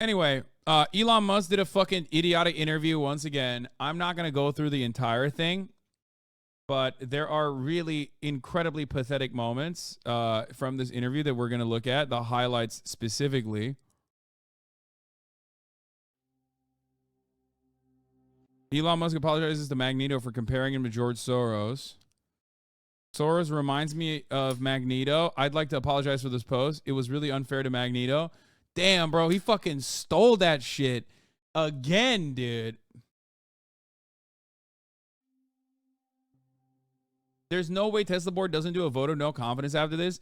Anyway, Elon Musk did a fucking idiotic interview once again. I'm not going to go through the entire thing, but there are really incredibly pathetic moments from this interview that we're going to look at, the highlights specifically. Elon Musk apologizes to Magneto for comparing him to George Soros. Soros reminds me of Magneto. I'd like to apologize for this post. It was really unfair to Magneto. Damn, bro, he fucking stole that shit again, dude. There's no way Tesla board doesn't do a vote of no confidence after this.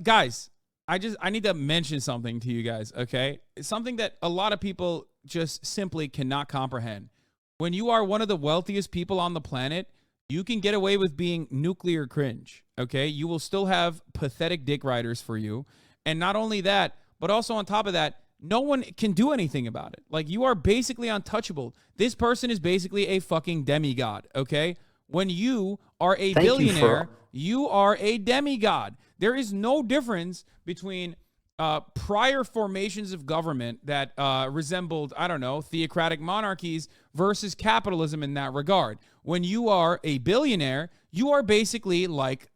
Guys, I need to mention something to you guys, okay? It's something that a lot of people just simply cannot comprehend. When you are one of the wealthiest people on the planet, you can get away with being nuclear cringe, okay? You will still have pathetic dick riders for you. And not only that, but also on top of that, no one can do anything about it. Like, you are basically untouchable. This person is basically a fucking demigod, okay? When you are a billionaire, you are a demigod. There is no difference between prior formations of government that resembled, I don't know, theocratic monarchies versus capitalism in that regard. When you are a billionaire, you are basically like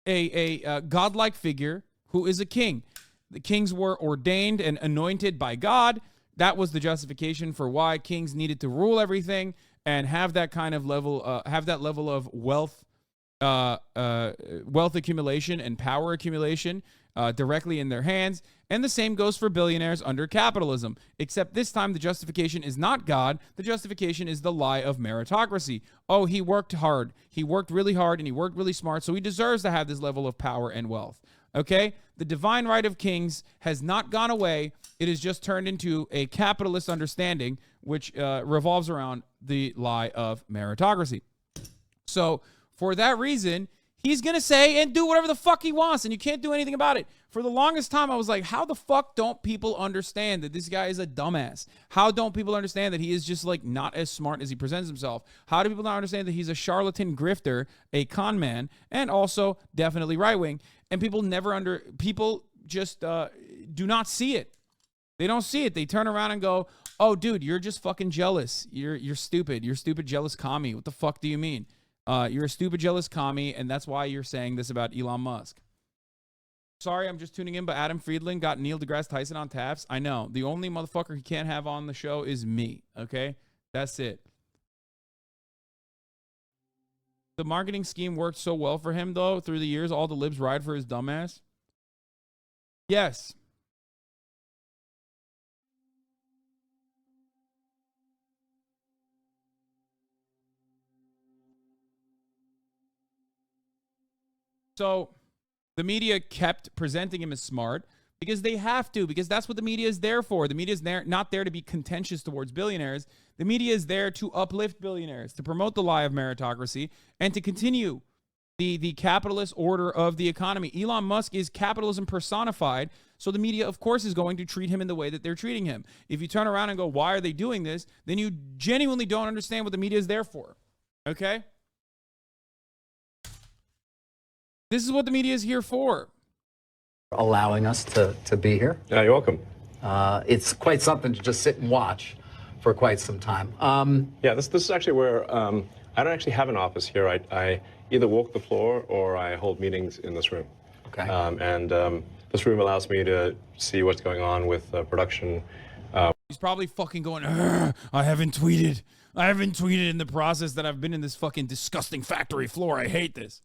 a godlike figure who is a king. The kings were ordained and anointed by God. That was the justification for why kings needed to rule everything and have that kind of level, of wealth, wealth accumulation and power accumulation directly in their hands. And the same goes for billionaires under capitalism, except this time the justification is not God. The justification is the lie of meritocracy. Oh, he worked hard. He worked really hard and he worked really smart, so he deserves to have this level of power and wealth. Okay? The divine right of kings has not gone away. It has just turned into a capitalist understanding, which revolves around the lie of meritocracy. So for that reason, he's going to say and do whatever the fuck he wants, and you can't do anything about it. For the longest time, I was like, how the fuck don't people understand that this guy is a dumbass? How don't people understand that he is just like not as smart as he presents himself? How do people not understand that he's a charlatan grifter, a con man, and also definitely right-wing? And people just do not see it. They don't see it. They turn around and go, oh, dude, you're just fucking jealous. You're stupid. You're stupid, jealous commie. What the fuck do you mean? You're a stupid, jealous commie, and that's why you're saying this about Elon Musk. Sorry, I'm just tuning in, but Adam Friedland got Neil deGrasse Tyson on taps. I know. The only motherfucker he can't have on the show is me, okay? That's it. The marketing scheme worked so well for him, though, through the years. All the libs ride for his dumbass. Yes. So the media kept presenting him as smart because they have to, because that's what the media is there for. The media is not there to be contentious towards billionaires. The media is there to uplift billionaires, to promote the lie of meritocracy, and to continue the capitalist order of the economy. Elon Musk is capitalism personified, so the media, of course, is going to treat him in the way that they're treating him. If you turn around and go, why are they doing this? Then you genuinely don't understand what the media is there for, okay? This is what the media is here for. Allowing us to be here. Yeah, you're welcome. It's quite something to just sit and watch for quite some time. Yeah, this is actually where I don't actually have an office here. I either walk the floor or I hold meetings in this room. Okay. This room allows me to see what's going on with production. He's probably fucking going, I haven't tweeted in the process that I've been in this fucking disgusting factory floor. I hate this.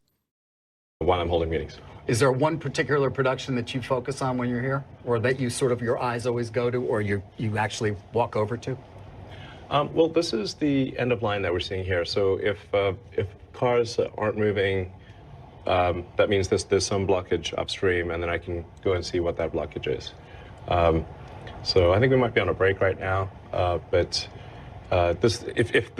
While I'm holding meetings. Is there one particular production that you focus on when you're here, or that you sort of your eyes always go to, or you actually walk over to? Well, this is the end of line that we're seeing here. So if cars aren't moving, that means there's some blockage upstream, and then I can go and see what that blockage is. So I think we might be on a break right now, but if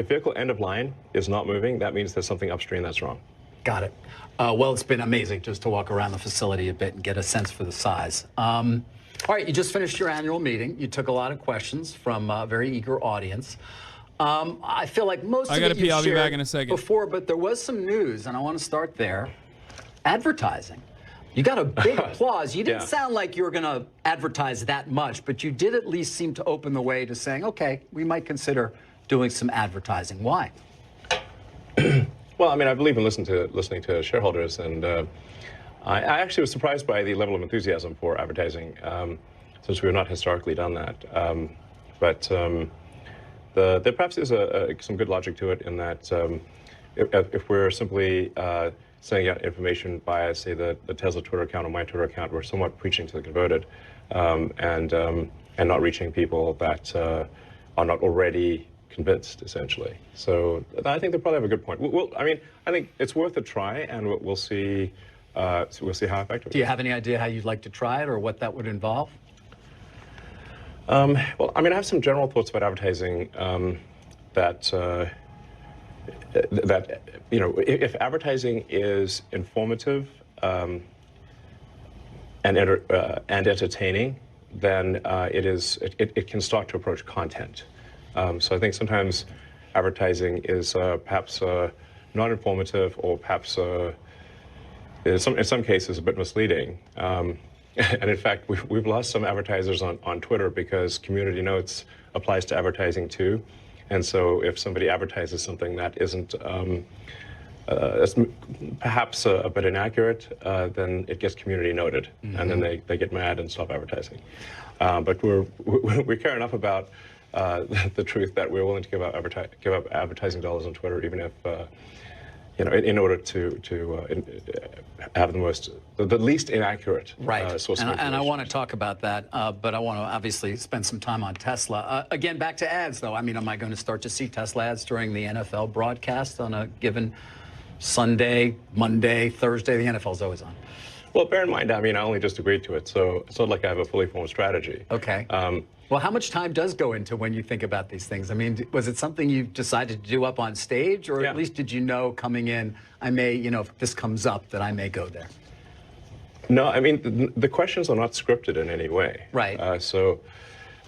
vehicle end of line is not moving, that means there's something upstream that's wrong. Got it. Well, it's been amazing just to walk around the facility a bit and get a sense for the size. All right, you just finished your annual meeting. You took a lot of questions from a very eager audience. I feel like most of it you I'll be back shared in a second. before, but there was some news, and I want to start there. Advertising. You got a big applause. You didn't Yeah. sound like you were going to advertise that much, but you did at least seem to open the way to saying, okay, we might consider doing some advertising. Why? Well, I mean, I believe in listening to shareholders, and I actually was surprised by the level of enthusiasm for advertising, since we have not historically done that. There perhaps is some good logic to it in that if we're simply sending out information via, say, the Tesla Twitter account or my Twitter account, we're somewhat preaching to the converted, and not reaching people that are not already convinced, essentially. So I think they probably have a good point. I mean, I think it's worth a try, and we'll see. We'll see how effective. Do you have any idea how you'd like to try it or what that would involve? Well, I mean, I have some general thoughts about advertising that you know, if advertising is informative and entertaining, then it can start to approach content. So I think sometimes advertising is perhaps not informative, or perhaps in some cases a bit misleading. And in fact, we've lost some advertisers on Twitter because community notes applies to advertising too. And so if somebody advertises something that isn't perhaps a bit inaccurate, then it gets community noted, and then they get mad and stop advertising. But we care enough about the truth that we're willing to give up advertising dollars on Twitter, even if you know, in order to have the least inaccurate source of information. And I want to talk about that, but I want to obviously spend some time on Tesla. Again, back to ads, though. I mean, am I going to start to see Tesla ads during the NFL broadcast on a given Sunday, Monday, Thursday? The NFL's always on. Well, bear in mind, I mean, I only just agreed to it, so it's not like I have a fully formed strategy. Okay. Well, how much time does go into when you think about these things? I mean, was it something you decided to do up on stage, or at least did you know coming in, I may, you know, if this comes up, that I may go there? No, I mean, the questions are not scripted in any way. Right. So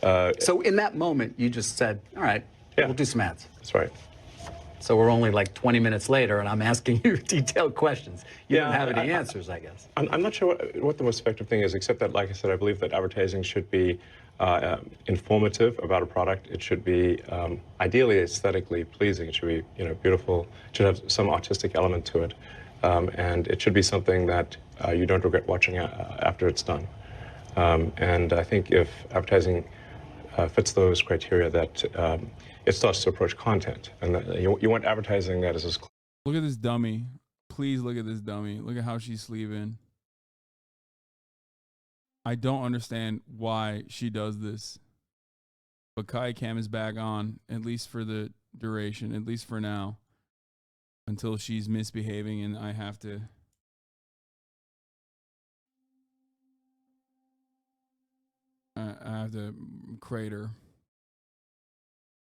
in that moment, you just said, all right, we'll do some ads. That's right. So we're only like 20 minutes later, and I'm asking you detailed questions. You don't have any answers, I guess. I'm not sure what the most effective thing is, except that, like I said, I believe that advertising should be informative about a product. It should be ideally aesthetically pleasing. It should be, you know, beautiful. It should have some artistic element to it, and it should be something that you don't regret watching after it's done. And I think if advertising fits those criteria, that it starts to approach content, and that you want advertising that is as close. Look at this dummy. Please look at this dummy. Look at how she's sleeving. I don't understand why she does this. But Kai Cam is back on, at least for the duration, at least for now, until she's misbehaving and I have to. I have to crate her.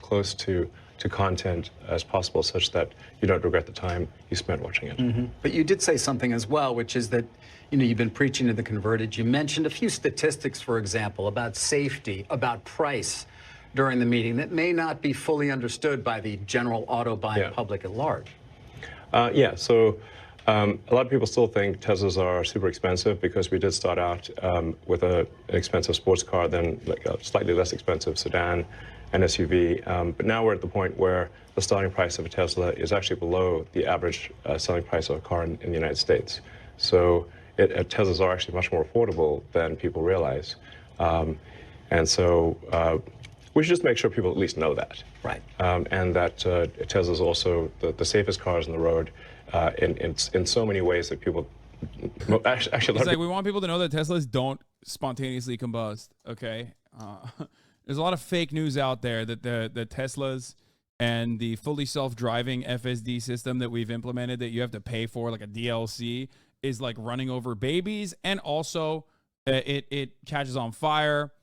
Close to content as possible, such that you don't regret the time you spent watching it. But you did say something as well, which is that, you know, you've been preaching to the converted. You mentioned a few statistics, for example, about safety, about price during the meeting that may not be fully understood by the general auto buying public at large. So a lot of people still think Teslas are super expensive because we did start out with an expensive sports car, then like a slightly less expensive sedan and SUV. But now we're at the point where the starting price of a Tesla is actually below the average selling price of a car in the United States. So Teslas are actually much more affordable than people realize. And so we should just make sure people at least know that. Right. And that Tesla is also the safest cars on the road in so many ways that people actually. It's like we want people to know that Teslas don't spontaneously combust. Okay. There's a lot of fake news out there that the Teslas and the fully self-driving FSD system that we've implemented that you have to pay for, like a DLC, is like running over babies, and also it catches on fire,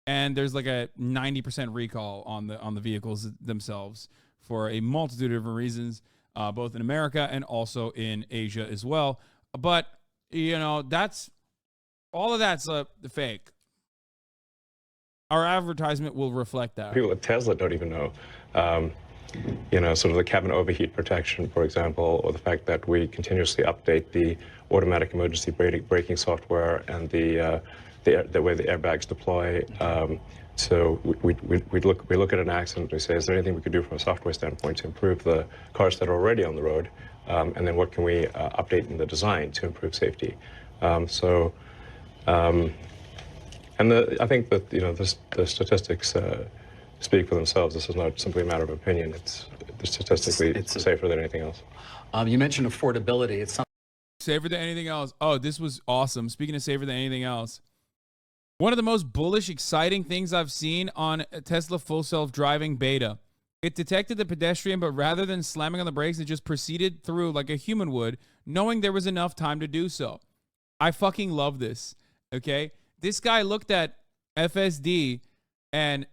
and there's like a 90% recall on the vehicles themselves for a multitude of different reasons, both in America and also in Asia as well. But you know, all of that's fake. Our advertisement will reflect that. People at Tesla don't even know. sort of the cabin overheat protection, for example, or the fact that we continuously update the automatic emergency braking software and the way the airbags deploy. So we look at an accident and we say, is there anything we could do from a software standpoint to improve the cars that are already on the road? And then what can we update in the design to improve safety? I think that the statistics speak for themselves. This is not simply a matter of opinion. It's statistically safer than anything else. You mentioned affordability. It's something safer than anything else. Oh, this was awesome. Speaking of safer than anything else, one of the most bullish, exciting things I've seen on Tesla full self-driving beta. It detected the pedestrian, but rather than slamming on the brakes, it just proceeded through like a human would, knowing there was enough time to do so. I fucking love this. Okay, this guy looked at FSD and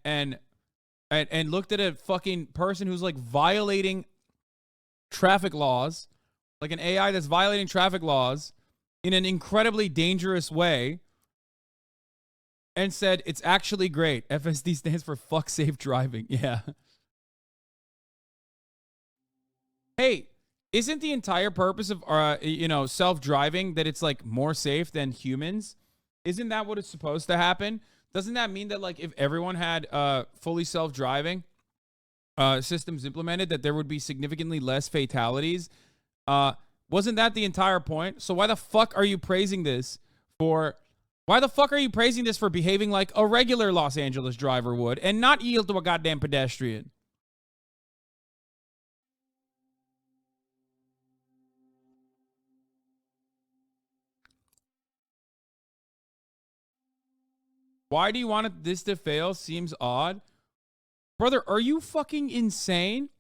looked at a fucking person who's like violating traffic laws, like an AI that's violating traffic laws in an incredibly dangerous way, and said it's actually great. FSD stands for fuck safe driving. Yeah. Hey, isn't the entire purpose of self-driving that it's like more safe than humans? Isn't that what is supposed to happen? Doesn't that mean that like if everyone had fully self-driving systems implemented, that there would be significantly less fatalities? Wasn't that the entire point? So why the fuck are you praising this for? Why the fuck are you praising this for behaving like a regular Los Angeles driver would and not yield to a goddamn pedestrian? Why do you want this to fail? Seems odd. Brother, are you fucking insane?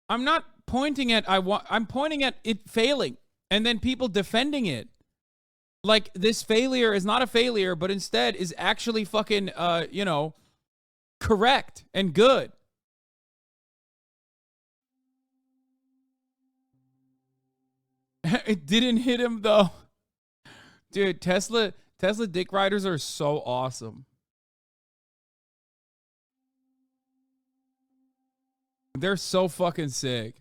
I'm not pointing at I'm pointing at it failing and then people defending it. Like this failure is not a failure, but instead is actually fucking correct and good. It didn't hit him though. Dude, Tesla dick riders are so awesome. They're so fucking sick.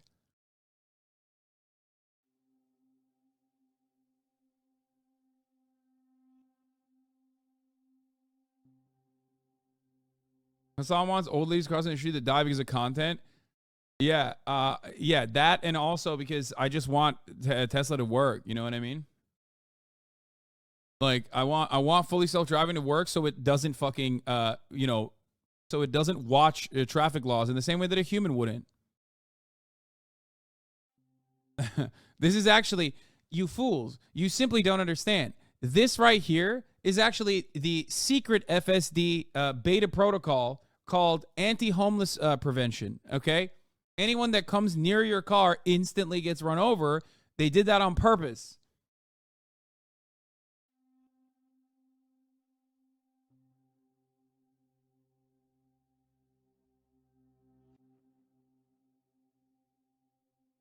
Hassan wants old ladies crossing the street that die because of content. Yeah, yeah, that, and also because I just want Tesla to work. You know what I mean? Like I want fully self-driving to work so it doesn't fucking so it doesn't watch traffic laws in the same way that a human wouldn't. This is actually, you fools, you simply don't understand. This right here is actually the secret FSD beta protocol called anti-homeless prevention, okay? Anyone that comes near your car instantly gets run over. They did that on purpose.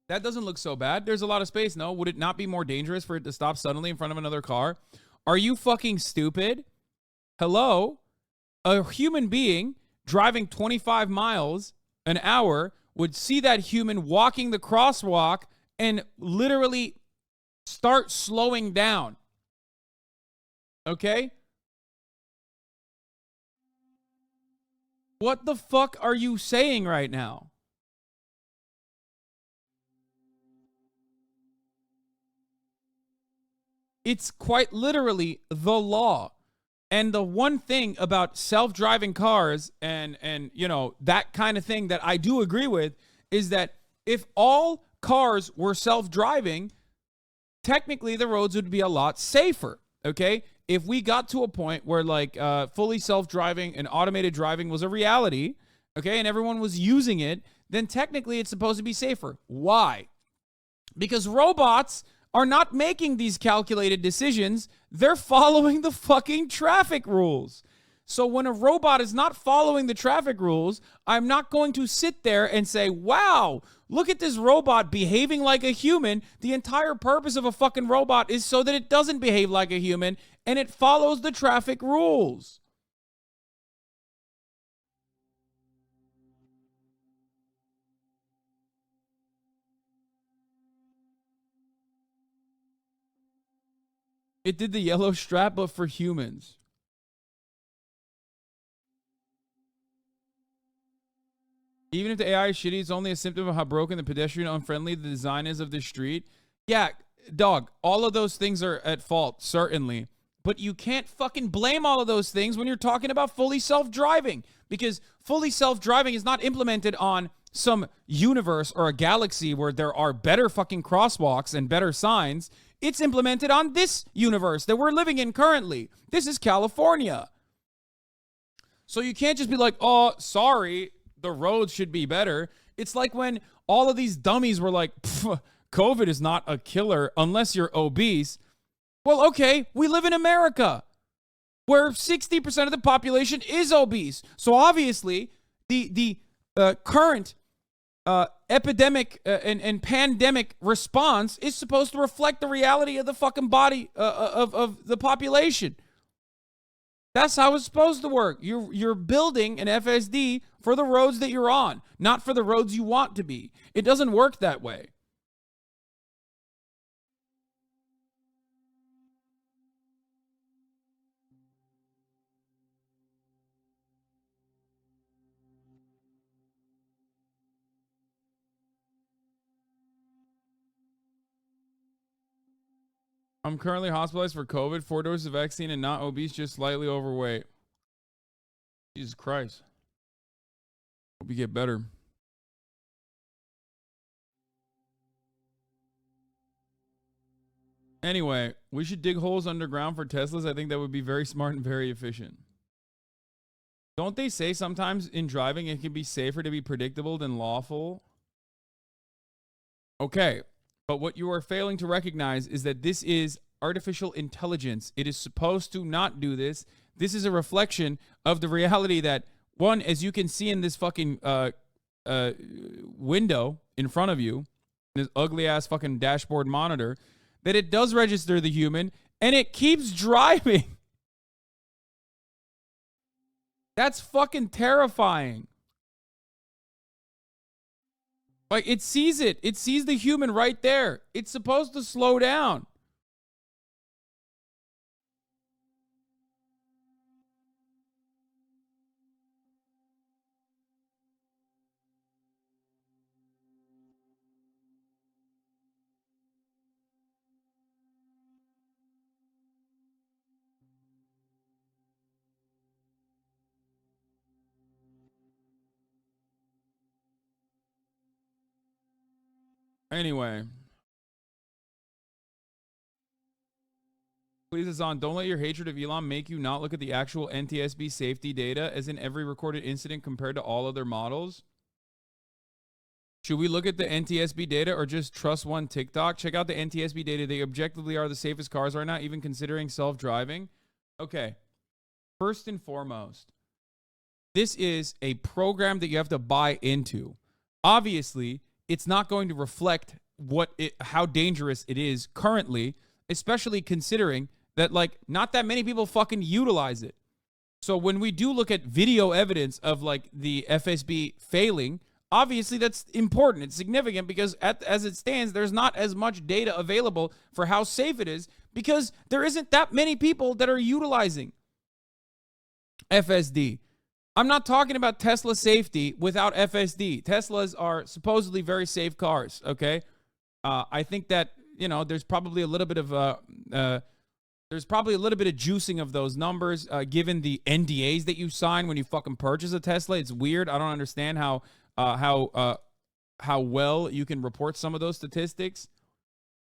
That doesn't look so bad. There's a lot of space. No, would it not be more dangerous for it to stop suddenly in front of another car? Are you fucking stupid? Hello? A human being driving 25 miles an hour would see that human walking the crosswalk and literally start slowing down. Okay? What the fuck are you saying right now? It's quite literally the law. And the one thing about self-driving cars and that kind of thing that I do agree with is that if all cars were self-driving, technically the roads would be a lot safer, okay? If we got to a point where like fully self-driving and automated driving was a reality, okay, and everyone was using it, then technically it's supposed to be safer. Why? Because robots are not making these calculated decisions. They're following the fucking traffic rules. So when a robot is not following the traffic rules, I'm not going to sit there and say, wow, look at this robot behaving like a human. The entire purpose of a fucking robot is so that it doesn't behave like a human and it follows the traffic rules. It did the yellow strap, but for humans. Even if the AI is shitty, it's only a symptom of how broken, the pedestrian unfriendly the design is of this street. Yeah, dog, all of those things are at fault, certainly. But you can't fucking blame all of those things when you're talking about fully self-driving, because fully self-driving is not implemented on some universe or a galaxy where there are better fucking crosswalks and better signs. It's implemented on this universe that we're living in currently. This is California. So you can't just be like, oh, sorry, the roads should be better. It's like when all of these dummies were like, COVID is not a killer unless you're obese. Well, okay, we live in America where 60% of the population is obese. So obviously, the current epidemic and pandemic response is supposed to reflect the reality of the fucking body of the population. That's how it's supposed to work. You're building an FSD for the roads that you're on, not for the roads you want to be. It doesn't work that way. I'm currently hospitalized for COVID, 4 doses of vaccine, and not obese, just slightly overweight. Jesus Christ. Hope you get better. Anyway, we should dig holes underground for Teslas. I think that would be very smart and very efficient. Don't they say sometimes in driving it can be safer to be predictable than lawful? Okay, but what you are failing to recognize is that this is artificial intelligence. It is supposed to not do this. This is a reflection of the reality that, one, as you can see in this fucking window in front of you, this ugly ass fucking dashboard monitor, that it does register the human and it keeps driving. That's fucking terrifying. Like, it sees it. It sees the human right there. It's supposed to slow down. Anyway. Please, Hasan, don't let your hatred of Elon make you not look at the actual NTSB safety data, as in every recorded incident compared to all other models. Should we look at the NTSB data or just trust one TikTok? Check out the NTSB data. They objectively are the safest cars right now, even considering self-driving. Okay. First and foremost, this is a program that you have to buy into. Obviously, it's not going to reflect how dangerous it is currently, especially considering that, like, not that many people fucking utilize it. So when we do look at video evidence of, like, the FSB failing, obviously that's important. It's significant because as it stands, there's not as much data available for how safe it is because there isn't that many people that are utilizing FSD. I'm not talking about Tesla safety without FSD. Teslas are supposedly very safe cars, okay? I think that, you know, there's probably a little bit of juicing of those numbers given the NDAs that you sign when you fucking purchase a Tesla. It's weird. I don't understand how well you can report some of those statistics.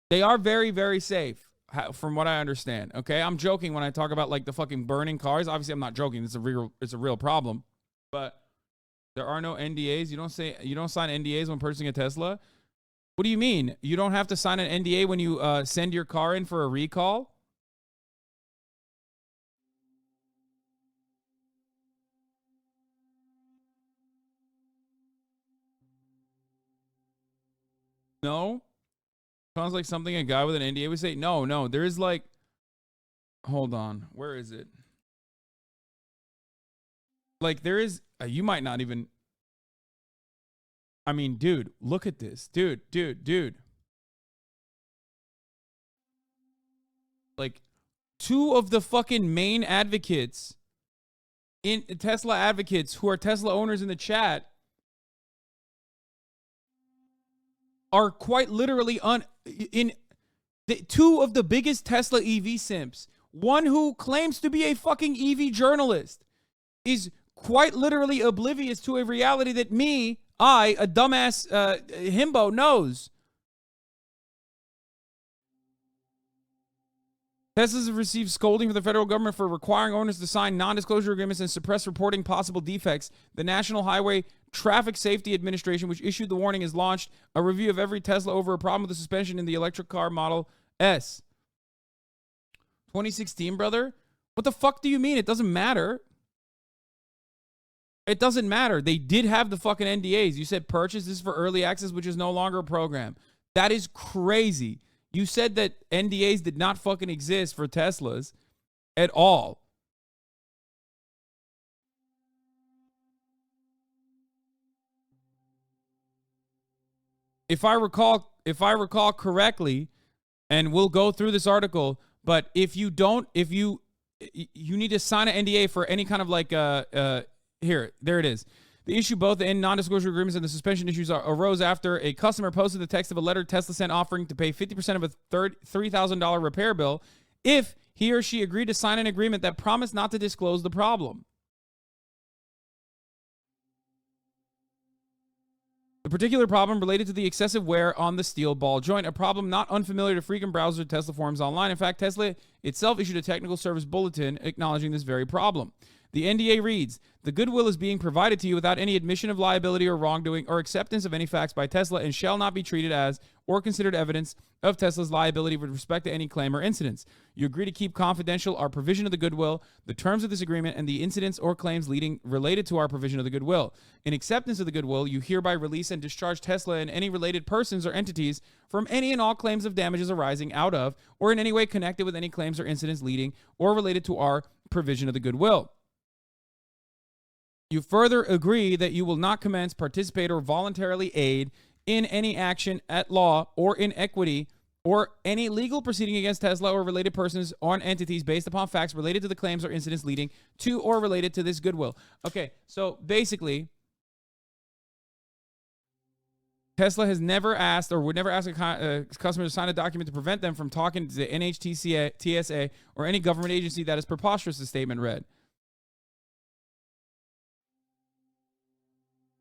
They are very, very safe, from what I understand. Okay, I'm joking when I talk about like the fucking burning cars. Obviously, I'm not joking. It's a real problem. But there are no NDAs. You don't sign NDAs when purchasing a Tesla. What do you mean? You don't have to sign an NDA when you send your car in for a recall? No? Sounds like something a guy with an NDA would say. No. There is like... Hold on. Where is it? Like, there is... you might not even... I mean, dude, look at this. Dude. Like, two of the fucking main advocates in Tesla advocates who are Tesla owners in the chat are quite literally two of the biggest Tesla EV simps. One who claims to be a fucking EV journalist is quite literally oblivious to a reality that I, a dumbass himbo, knows. Teslas have received scolding from the federal government for requiring owners to sign non-disclosure agreements and suppress reporting possible defects. The National Highway Traffic Safety Administration, which issued the warning, has launched a review of every Tesla over a problem with the suspension in the electric car Model S. 2016, brother? What the fuck do you mean? It doesn't matter. It doesn't matter. They did have the fucking NDAs. You said purchase this for early access, which is no longer a program. That is crazy. You said that NDAs did not fucking exist for Teslas at all. If I recall correctly, and we'll go through this article, but if you need to sign an NDA for any kind of like here, there it is. The issue, both the non-disclosure agreements and the suspension issues, arose after a customer posted the text of a letter Tesla sent offering to pay 50% of a $3,000 repair bill if he or she agreed to sign an agreement that promised not to disclose the problem. The particular problem related to the excessive wear on the steel ball joint, a problem not unfamiliar to frequent browsers of Tesla forums online. In fact, Tesla itself issued a technical service bulletin acknowledging this very problem. The NDA reads, the goodwill is being provided to you without any admission of liability or wrongdoing or acceptance of any facts by Tesla and shall not be treated as or considered evidence of Tesla's liability with respect to any claim or incidents. You agree to keep confidential our provision of the goodwill, the terms of this agreement, and the incidents or claims related to our provision of the goodwill. In acceptance of the goodwill, you hereby release and discharge Tesla and any related persons or entities from any and all claims of damages arising out of or in any way connected with any claims or incidents leading or related to our provision of the goodwill. You further agree that you will not commence, participate, or voluntarily aid in any action at law or in equity or any legal proceeding against Tesla or related persons or entities based upon facts related to the claims or incidents leading to or related to this goodwill. Okay, so basically, Tesla has never asked or would never ask a customer to sign a document to prevent them from talking to the TSA, or any government agency that is preposterous, the statement read.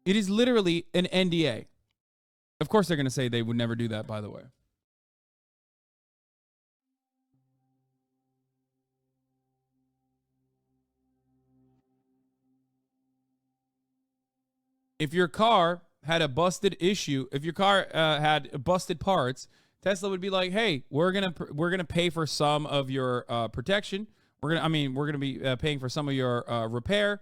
It is literally an NDA. Of course, they're going to say they would never do that, by the way. If your car had a busted issue, if your car had busted parts, Tesla would be like, "Hey, we're gonna pay for some of your protection. We're gonna be paying for some of your repair."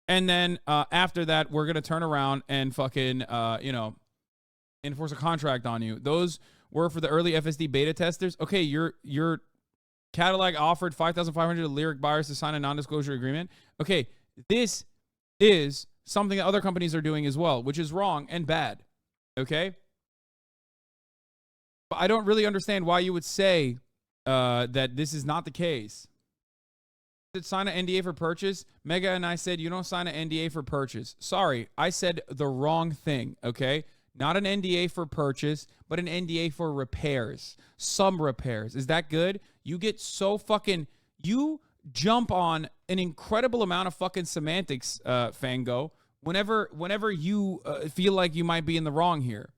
And then after that, we're going to turn around and fucking, enforce a contract on you. Those were for the early FSD beta testers. Okay, your Cadillac offered 5,500 Lyric buyers to sign a non-disclosure agreement. Okay, this is something that other companies are doing as well, which is wrong and bad. Okay? But I don't really understand why you would say that this is not the case. Sign an NDA for purchase. Mega and I said, you don't sign an NDA for purchase. Sorry, I said the wrong thing, okay? Not an NDA for purchase, but an NDA for repairs. Some repairs. Is that good? You get so fucking... You jump on an incredible amount of fucking semantics, Fango, whenever you feel like you might be in the wrong here.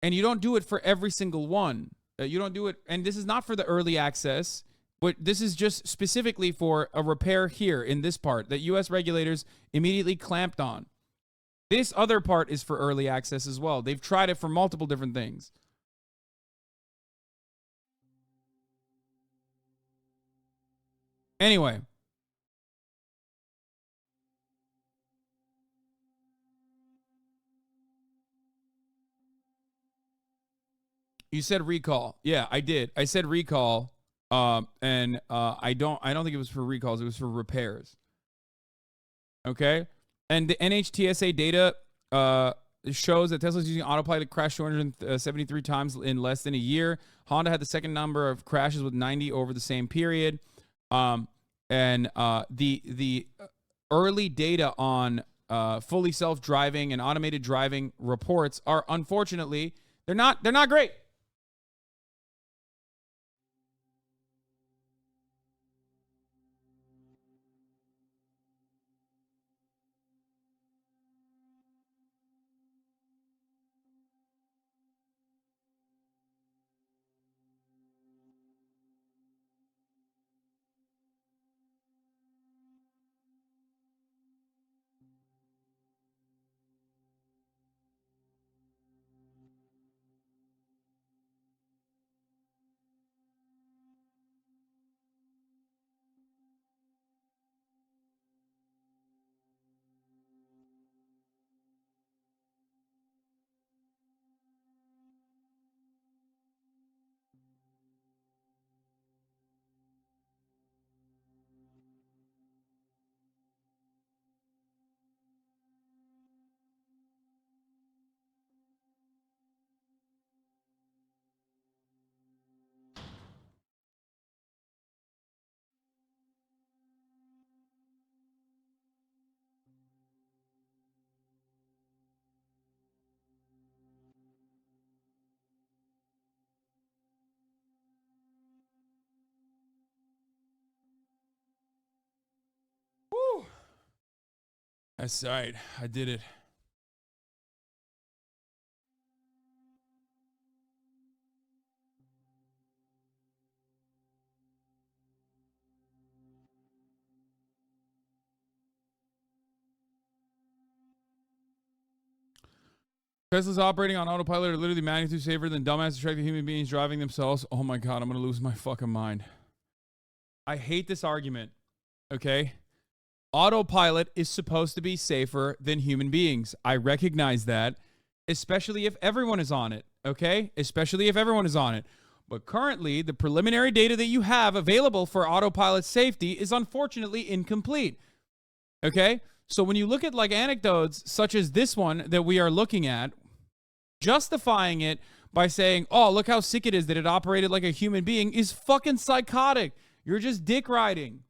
And you don't do it for every single one. You don't do it... And this is not for the early access... But this is just specifically for a repair here in this part that U.S. regulators immediately clamped on. This other part is for early access as well. They've tried it for multiple different things. Anyway. You said recall. Yeah, I did. I said recall. I don't think it was for recalls. It was for repairs. Okay. And the NHTSA data, shows that Tesla's using autopilot crashed 273 times in less than a year. Honda had the second number of crashes with 90 over the same period. The early data on fully self-driving and automated driving reports are, unfortunately, they're not great. Woo. That's right. I did it. Tesla's operating on autopilot are literally magnitude safer than dumbass distracted human beings driving themselves. Oh my God, I'm going to lose my fucking mind. I hate this argument, okay? Autopilot is supposed to be safer than human beings. I recognize that, especially if everyone is on it, okay? Especially if everyone is on it. But currently, the preliminary data that you have available for autopilot safety is unfortunately incomplete, okay? So when you look at like anecdotes such as this one that we are looking at, justifying it by saying, oh, look how sick it is that it operated like a human being is fucking psychotic. You're just dick riding.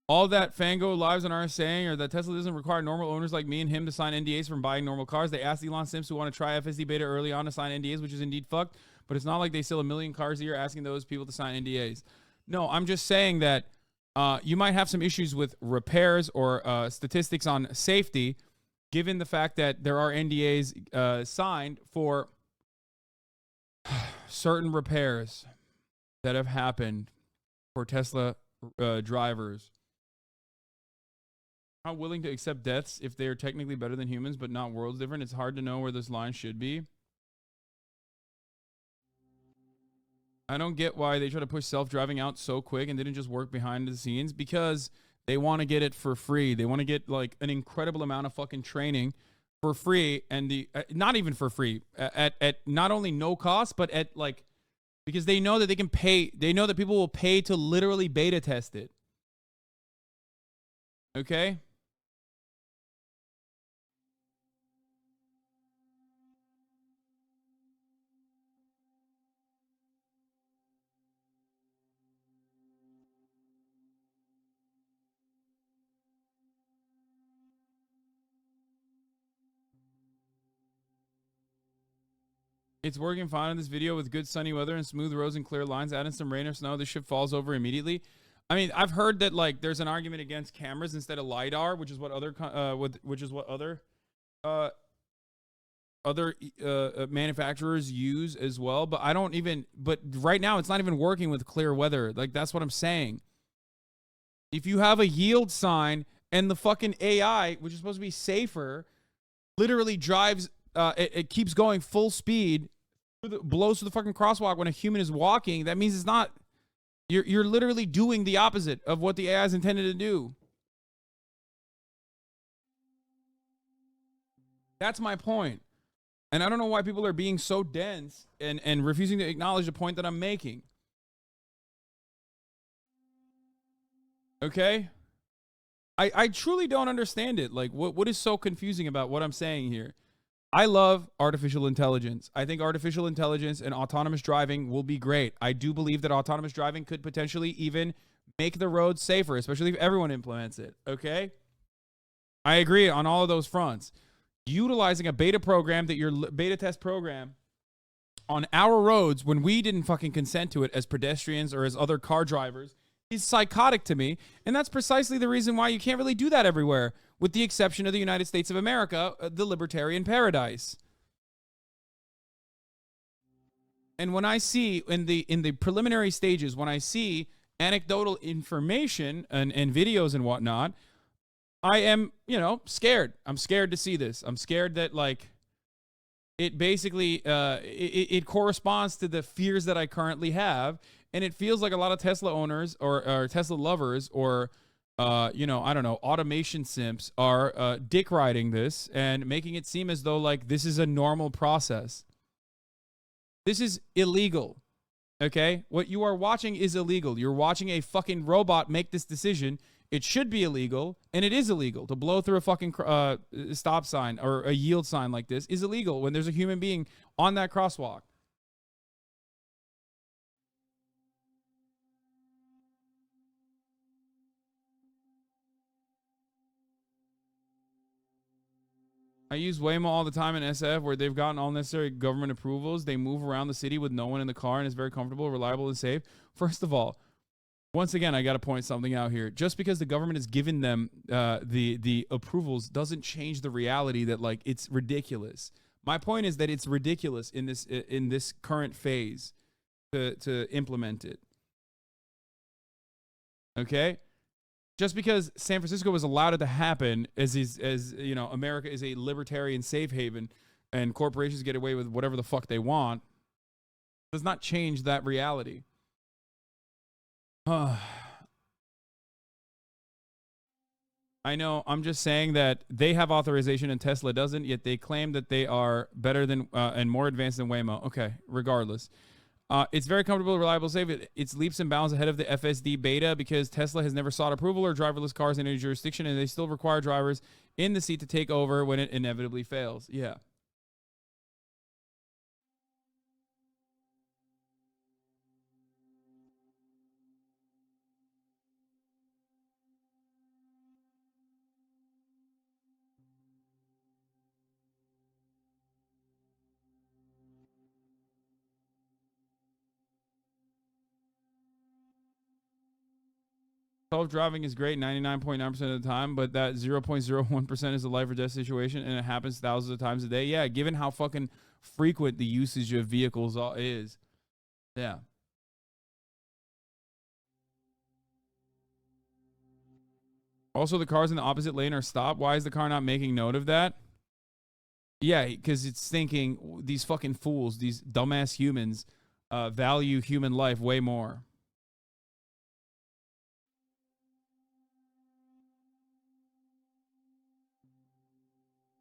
All that Fango Lives and are saying are that Tesla doesn't require normal owners like me and him to sign NDAs from buying normal cars. They asked Elon Sims who want to try FSD beta early on to sign NDAs, which is indeed fucked. But it's not like they sell a million cars a year asking those people to sign NDAs. No, I'm just saying that you might have some issues with repairs or statistics on safety, given the fact that there are NDAs signed for certain repairs that have happened for Tesla drivers. How willing to accept deaths if they are technically better than humans but not worlds different? It's hard to know where this line should be. I don't get why they try to push self-driving out so quick and didn't just work behind the scenes, because they want to get it for free. They want to get like an incredible amount of fucking training for free, and the not even for free, at not only no cost, but at like, because they know that they can pay, they know that people will pay to literally beta test it. Okay? It's working fine in this video with good sunny weather and smooth roads and clear lines. Add in some rain or snow, this ship falls over immediately. I mean, I've heard that like there's an argument against cameras instead of LiDAR, which is what other manufacturers use as well. But I don't even. But right now, it's not even working with clear weather. Like, that's what I'm saying. If you have a yield sign and the fucking AI, which is supposed to be safer, literally drives, it keeps going full speed, blows through the fucking crosswalk when a human is walking, that means it's not. You're literally doing the opposite of what the AI is intended to do. That's my point. And I don't know why people are being so dense and refusing to acknowledge the point that I'm making. Okay? I truly don't understand it. Like, what is so confusing about what I'm saying here? I love artificial intelligence. I think artificial intelligence and autonomous driving will be great. I do believe that autonomous driving could potentially even make the roads safer, especially if everyone implements it. Okay? I agree on all of those fronts. Utilizing a beta program that your beta test program on our roads when we didn't fucking consent to it as pedestrians or as other car drivers is psychotic to me. And that's precisely the reason why you can't really do that everywhere, with the exception of the United States of America, the libertarian paradise. And when I see in the preliminary stages, when I see anecdotal information and videos and whatnot, I am, scared. I'm scared to see this. I'm scared that, like, it basically, it corresponds to the fears that I currently have. And it feels like a lot of Tesla owners or Tesla lovers or, I don't know, automation simps are dick riding this and making it seem as though, like, this is a normal process. This is illegal. Okay? What you are watching is illegal. You're watching a fucking robot make this decision. It should be illegal, and it is illegal to blow through a fucking stop sign or a yield sign like this is illegal when there's a human being on that crosswalk. I use Waymo all the time in SF where they've gotten all necessary government approvals. They move around the city with no one in the car and it's very comfortable, reliable, and safe. First of all, once again, I got to point something out here. Just because the government has given them the approvals doesn't change the reality that, like, it's ridiculous. My point is that it's ridiculous in this current phase to implement it. Okay? Just because San Francisco was allowed it to happen as America is a libertarian safe haven and corporations get away with whatever the fuck they want, does not change that reality. I know, I'm just saying that they have authorization and Tesla doesn't, yet they claim that they are better than and more advanced than Waymo. Okay, regardless. It's very comfortable, reliable, safe. It's leaps and bounds ahead of the FSD beta because Tesla has never sought approval or driverless cars in any jurisdiction, and they still require drivers in the seat to take over when it inevitably fails. Yeah. Self-driving is great 99.9% of the time, but that 0.01% is a life or death situation, and it happens thousands of times a day. Yeah, given how fucking frequent the usage of vehicles is. Yeah. Also, the cars in the opposite lane are stopped. Why is the car not making note of that? Yeah, because it's thinking these fucking fools, these dumbass humans, value human life way more.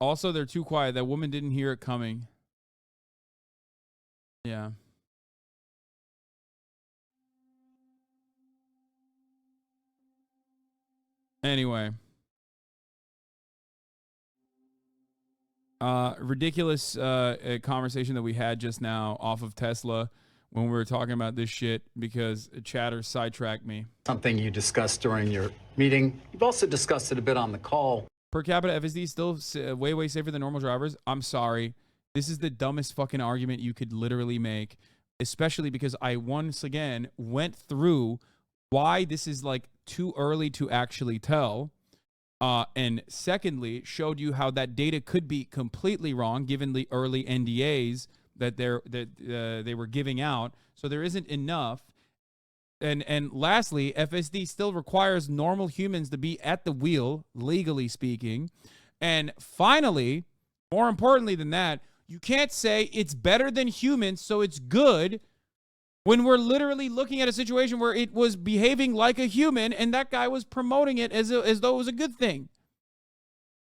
Also, they're too quiet. That woman didn't hear it coming. Yeah. Anyway. Ridiculous conversation that we had just now off of Tesla when we were talking about this shit because chatter sidetracked me. Something you discussed during your meeting. You've also discussed it a bit on the call. Per capita FSD is still way, way safer than normal drivers. I'm sorry. This is the dumbest fucking argument you could literally make, especially because I once again went through why this is like too early to actually tell. And secondly, showed you how that data could be completely wrong given the early NDAs that they were giving out. So there isn't enough. And lastly, FSD still requires normal humans to be at the wheel, legally speaking. And finally, more importantly than that, you can't say it's better than humans, so it's good, when we're literally looking at a situation where it was behaving like a human and that guy was promoting it as though it was a good thing.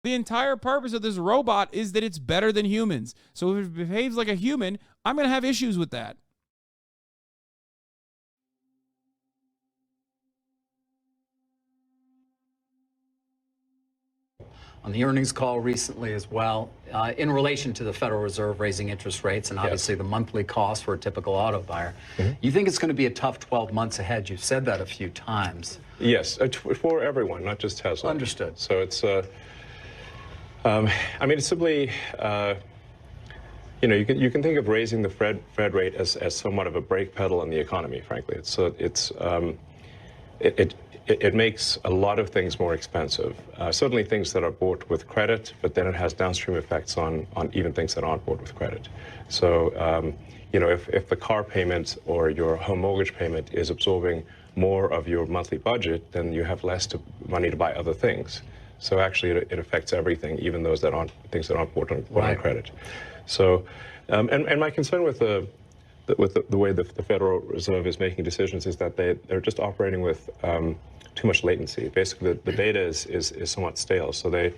The entire purpose of this robot is that it's better than humans. So if it behaves like a human, I'm going to have issues with that. on the earnings call recently as well, in relation to the Federal Reserve raising interest rates and obviously the monthly cost for a typical auto buyer. You think it's going to be a tough 12 months ahead? You've said that a few times. Yes, for everyone, not just Tesla. Understood. So it's, I mean, it's simply, you can think of raising the Fed rate as somewhat of a brake pedal on the economy. Frankly, it makes a lot of things more expensive. Certainly things that are bought with credit, but then it has downstream effects on even things that aren't bought with credit. So, if the car payment or your home mortgage payment is absorbing more of your monthly budget, then you have less money to buy other things. So actually, it affects everything, even those that aren't things that aren't bought on credit. So, and my concern with the way the Federal Reserve is making decisions is that they're just operating with too much latency. Basically, the data is somewhat stale. So the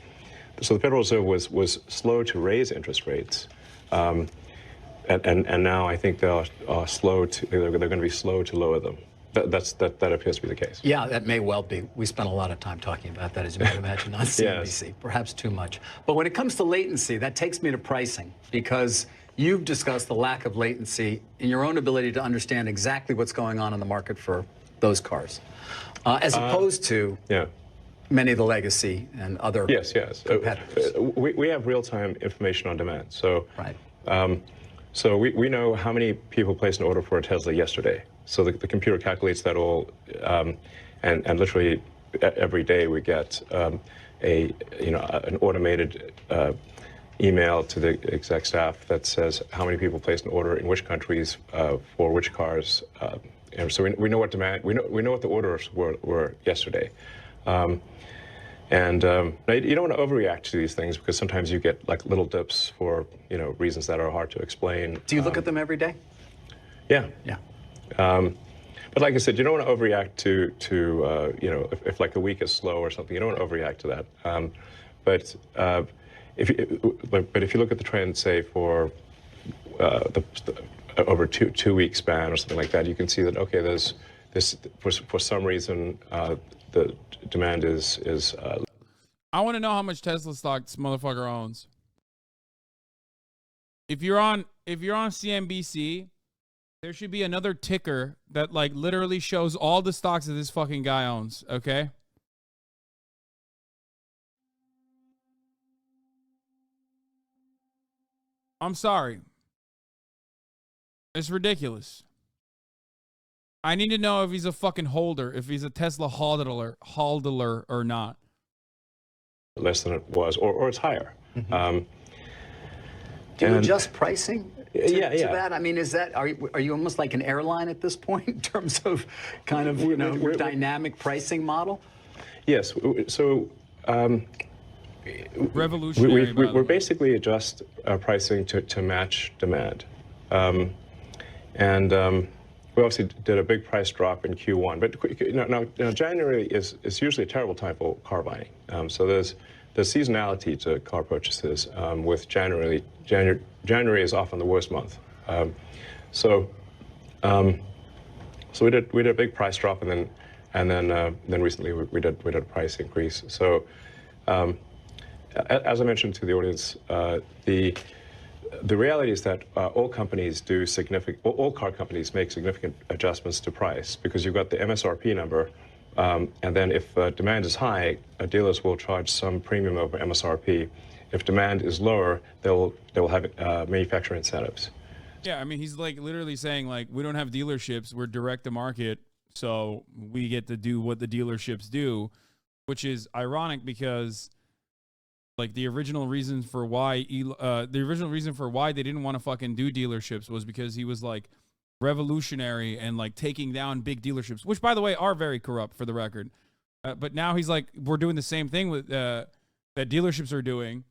Federal Reserve was slow to raise interest rates, and now I think they're going to be slow to lower them. That appears to be the case. Yeah, that may well be. We spent a lot of time talking about that, as you might imagine, on CNBC. Yes. Perhaps too much. But when it comes to latency, that takes me to pricing, because you've discussed the lack of latency in your own ability to understand exactly what's going on in the market for those cars, as opposed to many of the legacy and other competitors. We have real-time information on demand. So, so we know how many people placed an order for a Tesla yesterday. So the computer calculates that all, and literally every day we get an automated email to the exec staff that says how many people placed an order in which countries for which cars. And so we know what demand, we know what the orders were yesterday. And you don't want to overreact to these things, because sometimes you get like little dips for reasons that are hard to explain. Do you look at them every day? Yeah. But like I said, you don't want to overreact to if like a week is slow or something, you don't want to overreact to that. But if you look at the trend, say for over two week span or something like that, you can see that there's this for some reason the demand is. I want to know how much Tesla stock this motherfucker owns. If you're on CNBC, there should be another ticker that like literally shows all the stocks that this fucking guy owns, okay? I'm sorry. It's ridiculous. I need to know if he's a fucking holder, if he's a Tesla hodler or not. Less than it was, or it's higher. Do you adjust pricing to that? I mean, are you almost like an airline at this point in terms of kind of dynamic pricing model? Yes. So revolutionary. We're basically adjust pricing to match demand, and we obviously did a big price drop in Q1. But now January is usually a terrible time for car buying. So there's seasonality to car purchases. With January is often the worst month. So we did a big price drop, and then recently we did a price increase. So as I mentioned to the audience, the reality is that all car companies make significant adjustments to price, because you've got the MSRP number. And then if demand is high, dealers will charge some premium over MSRP. If demand is lower, they will have manufacturer incentives. Yeah, I mean, he's like literally saying like, we don't have dealerships, we're direct to market, so we get to do what the dealerships do, which is ironic because like the original reason for why they didn't want to fucking do dealerships was because he was like revolutionary and like taking down big dealerships, which by the way are very corrupt, for the record. But now he's like, we're doing the same thing with that dealerships are doing,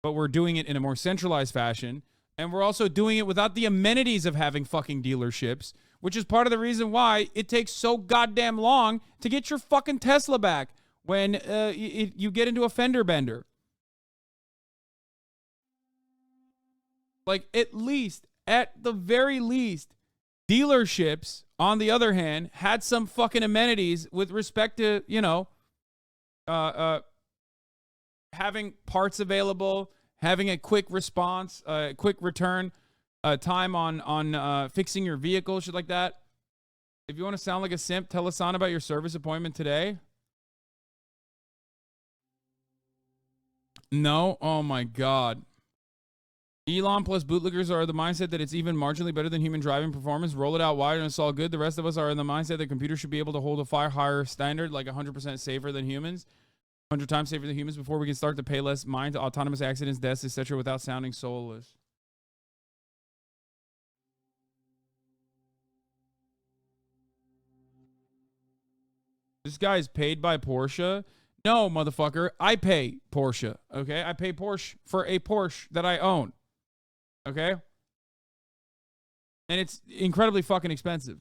but we're doing it in a more centralized fashion, and we're also doing it without the amenities of having fucking dealerships, which is part of the reason why it takes so goddamn long to get your fucking Tesla back when you get into a fender bender. Like, at the very least, dealerships, on the other hand, had some fucking amenities with respect to, having parts available, having a quick response, quick return time on fixing your vehicle, shit like that. If you want to sound like a simp, tell Hasan about your service appointment today. No? Oh my God. Elon plus bootlickers are the mindset that it's even marginally better than human driving performance. Roll it out wide and it's all good. The rest of us are in the mindset that computers should be able to hold a far higher standard, like 100% safer than humans, 100 times safer than humans, before we can start to pay less mind to autonomous accidents, deaths, etc., without sounding soulless. This guy is paid by Porsche. No, motherfucker. I pay Porsche. Okay? I pay Porsche for a Porsche that I own. Okay? And it's incredibly fucking expensive.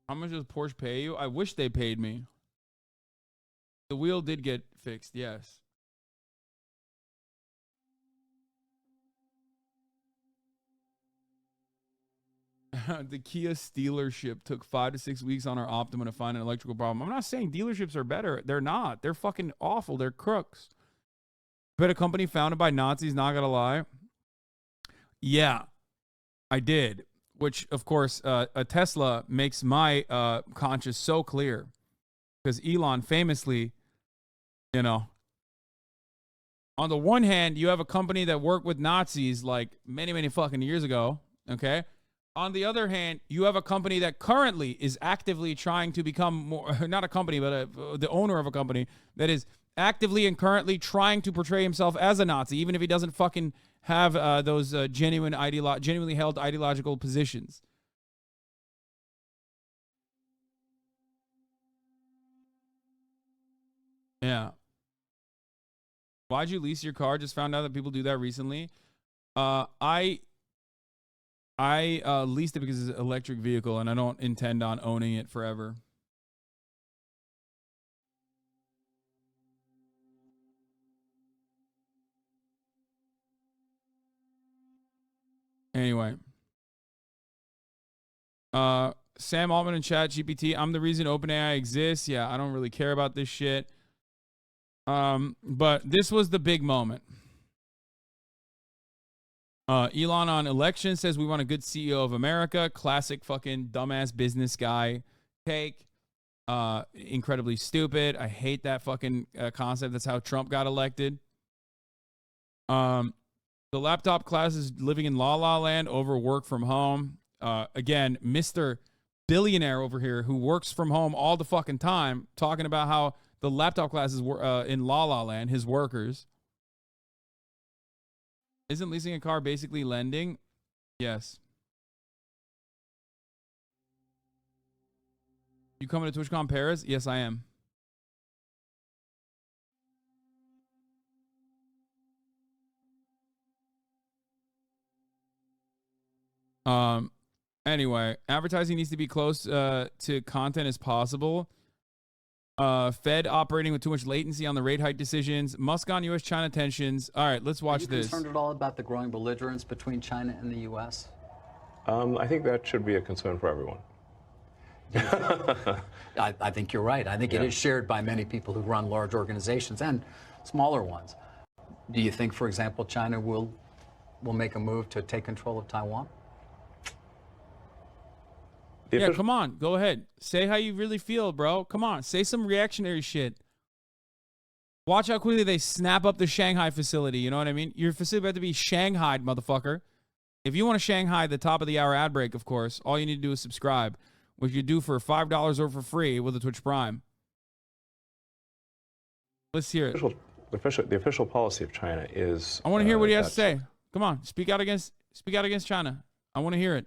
How much does Porsche pay you? I wish they paid me. The wheel did get fixed, yes. The Kia dealership took 5 to 6 weeks on our Optima to find an electrical problem. I'm not saying dealerships are better. They're not. They're fucking awful. They're crooks. But a company founded by Nazis, not gonna lie. Yeah, I did. Which, of course, a Tesla makes my conscience so clear. Because Elon famously, you know, on the one hand, you have a company that worked with Nazis like many, many fucking years ago. Okay? On the other hand, you have a company that currently is actively trying to become more, not a company, but the owner of a company that is actively and currently trying to portray himself as a Nazi, even if he doesn't fucking have those genuinely held ideological positions. Yeah. Why'd you lease your car? Just found out that people do that recently. I leased it because it's an electric vehicle, and I don't intend on owning it forever. Anyway. Sam Altman in chat, GPT, I'm the reason OpenAI exists. Yeah, I don't really care about this shit. But this was the big moment. Elon on election says we want a good CEO of America. Classic fucking dumbass business guy take. Incredibly stupid. I hate that fucking concept. That's how Trump got elected. The laptop class is living in La La Land over work from home. Again, Mr. Billionaire over here who works from home all the fucking time, talking about how the laptop classes were in La La Land, his workers. Isn't leasing a car basically lending? Yes. You coming to TwitchCon Paris? Yes, I am. Anyway, advertising needs to be close to content as possible. Fed operating with too much latency on the rate hike decisions. Musk on U.S.-China tensions. All right, let's watch this. Are you concerned at all about the growing belligerence between China and the U.S.? I think that should be a concern for everyone. I think you're right. I think it is shared by many people who run large organizations and smaller ones. Do you think, for example, China will make a move to take control of Taiwan? Yeah, come on. Go ahead. Say how you really feel, bro. Come on. Say some reactionary shit. Watch how quickly they snap up the Shanghai facility. You know what I mean? Your facility about to be Shanghaied, motherfucker. If you want to Shanghai the top of the hour ad break, of course, all you need to do is subscribe, which you do for $5 or for free with a Twitch Prime. Let's hear it. The official policy of China is... I want to hear what he has to say. Come on. Speak out against China. I want to hear it.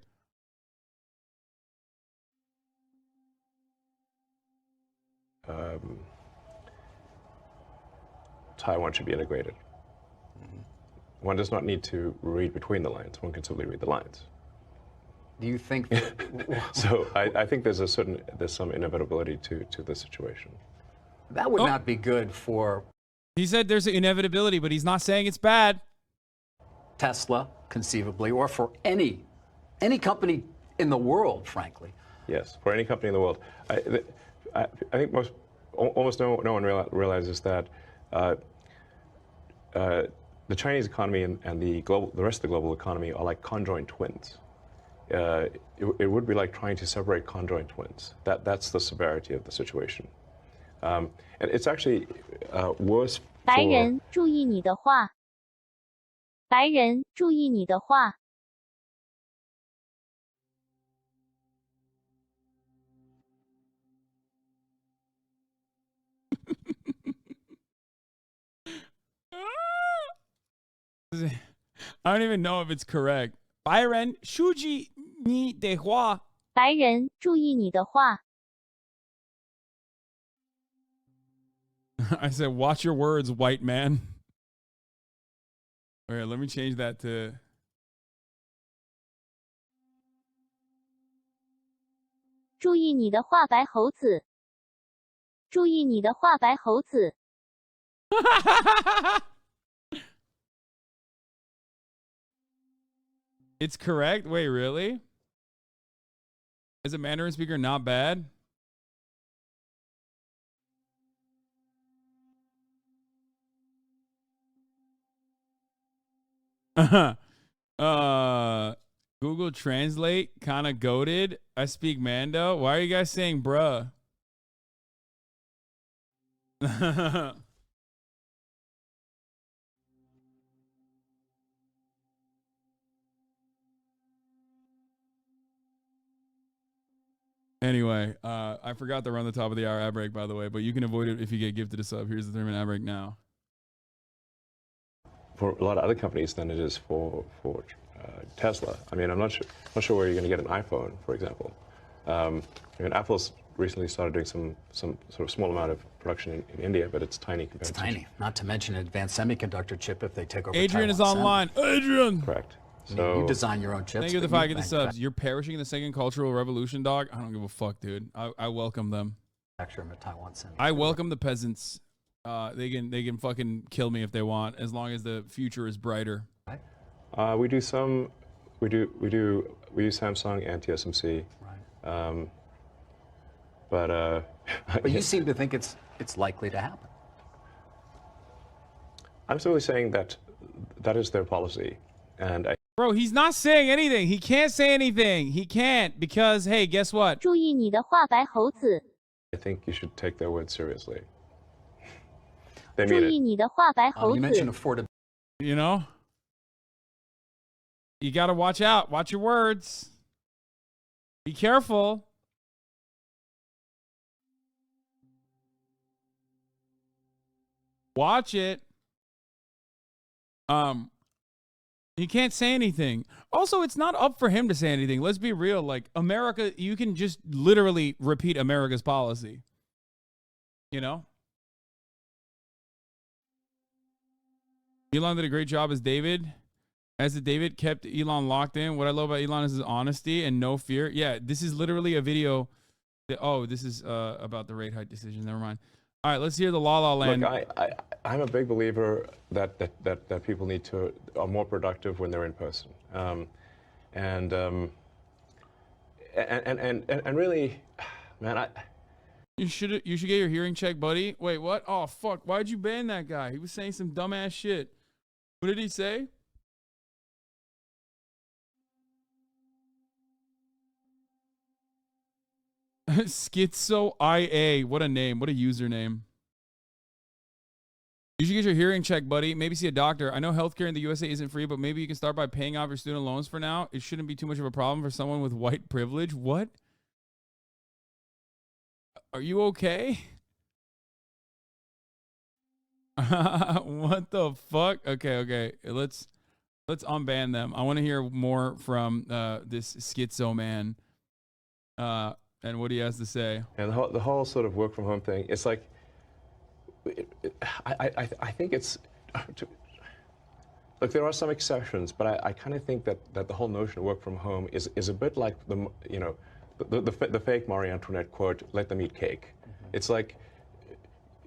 Taiwan should be integrated. One does not need to read between the lines. One can simply read the lines. Do you think? So I think there's some inevitability to the situation. That would not be good for. He said there's an inevitability, but he's not saying it's bad. Tesla, conceivably, or for any company in the world, frankly. Yes, for any company in the world. I think almost no one realizes that the Chinese economy and the rest of the global economy are like conjoined twins. It would be like trying to separate conjoined twins. That's the severity of the situation, and it's actually worse. 白人，注意你的话。白人，注意你的话。I don't even know if it's correct. 白人，注意你的话。白人，注意你的话。I said, watch your words, white man. All right, let me change that to. 注意你的话，白猴子。注意你的话，白猴子。It's correct? Wait, really? Is a Mandarin speaker not bad? Google Translate kind of goated. I speak Mando. Why are you guys saying bruh? Anyway, I forgot to run the top of the hour ad break, by the way, but you can avoid it if you get gifted a sub. Here's the 3-minute ad break now. For a lot of other companies than it is for Tesla. I mean, I'm not sure where you're going to get an iPhone, for example. Apple's recently started doing some sort of small amount of production in India, but it's tiny compared to. It's tiny. Not to mention an advanced semiconductor chip if they take over. Adrian is online. Adrian. Correct. So you design your own chips. Thank you for the 5 get the subs. You're perishing in the second cultural revolution, dog. I don't give a fuck, dude. I welcome them. I welcome the peasants. They can fucking kill me if they want, as long as the future is brighter. We use Samsung and TSMC. Right. But you seem to think it's likely to happen. I'm simply saying that is their policy, and Bro, he's not saying anything. He can't say anything. He can't because, hey, guess what? 注意你的话，白猴子。 I think you should take their word seriously. They 注 mean 意 it. 你的话，白猴 You 子。 mentioned affordability. You know? You got to watch out. Watch your words. Be careful. Watch it. You can't say anything. Also, it's not up for him to say anything. Let's be real. Like, America, you can just literally repeat America's policy. You know? Elon did a great job as David. As the David kept Elon locked in. What I love about Elon is his honesty and no fear. Yeah, this is literally a video. This is about the rate hike decision. Never mind. All right, let's hear the La La Land. Look, I'm a big believer that people are more productive when they're in person, and really, man, You should get your hearing checked, buddy. Wait, what? Oh fuck! Why'd you ban that guy? He was saying some dumbass shit. What did he say? Schizo IA. What a name. What a username. You should get your hearing checked, buddy. Maybe see a doctor. I know healthcare in the USA isn't free, but maybe you can start by paying off your student loans for now. It shouldn't be too much of a problem for someone with white privilege. What? Are you okay? What the fuck? Okay. Let's unban them. I want to hear more from this schizo man. And what he has to say. And the whole sort of work from home thing, it's like, I think it's, look, there are some exceptions, but I kind of think that the whole notion of work from home is a bit like the fake Marie Antoinette quote, "Let them eat cake." Mm-hmm.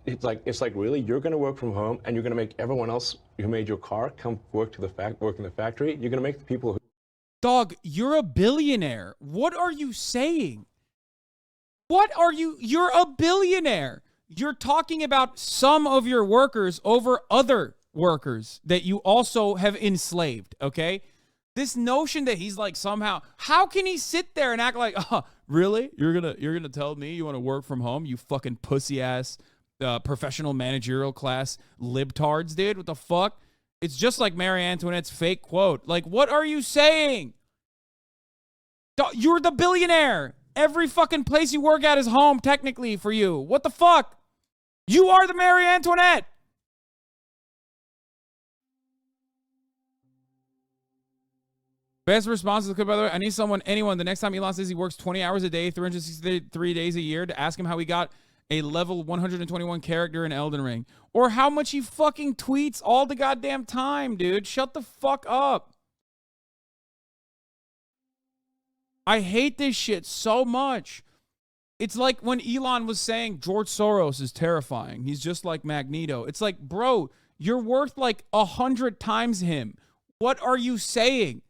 It's like really, you're going to work from home and you're going to make everyone else who made your car come work in the factory. You're going to make the people who. Dog, you're a billionaire. What are you saying? What are you? You're a billionaire. You're talking about some of your workers over other workers that you also have enslaved, okay? This notion that he's like somehow, how can he sit there and act like, oh, really? You're gonna tell me you want to work from home, you fucking pussy ass professional managerial class libtards, dude? What the fuck? It's just like Marie Antoinette's fake quote. Like, what are you saying? You're the billionaire. Every fucking place you work at is home, technically, for you. What the fuck? You are the Marie Antoinette. Best response is, by the way, I need anyone, the next time Elon says he works 20 hours a day, 363 days a year, to ask him how he got a level 121 character in Elden Ring. Or how much he fucking tweets all the goddamn time, dude. Shut the fuck up. I hate this shit so much. It's like when Elon was saying George Soros is terrifying. He's just like Magneto. It's like, bro, you're worth like 100 times him. What are you saying?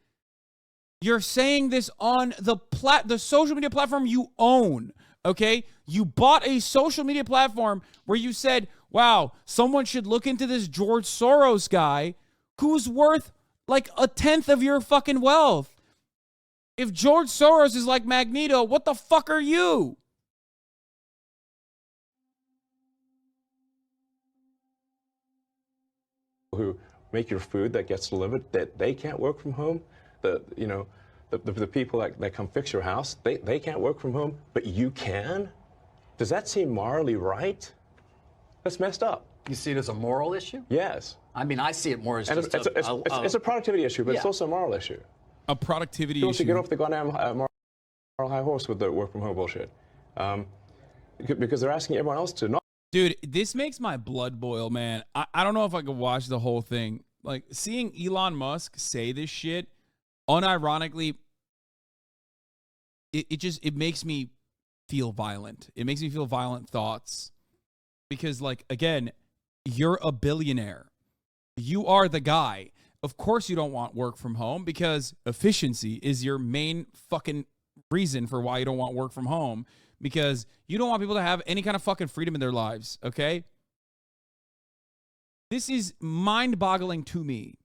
You're saying this on the social media platform you own, okay? You bought a social media platform where you said, wow, someone should look into this George Soros guy who's worth like 1/10 of your fucking wealth. If George Soros is like Magneto, what the fuck are you? Who make your food that gets delivered, that they can't work from home. The people that come fix your house, they can't work from home, but you can? Does that seem morally right? That's messed up. You see it as a moral issue? Yes. I mean, I see it more as And just it's a productivity issue, but it's also a moral issue. A productivity People issue. should get off the goddamn moral high horse with the work from home bullshit. Because they're asking everyone else to not. Dude, this makes my blood boil, man. I don't know if I could watch the whole thing. Like, seeing Elon Musk say this shit, unironically, it makes me feel violent. It makes me feel violent thoughts. Because, like, again, you're a billionaire. You are the guy. Of course you don't want work from home because efficiency is your main fucking reason for why you don't want work from home, because you don't want people to have any kind of fucking freedom in their lives, okay? This is mind-boggling to me.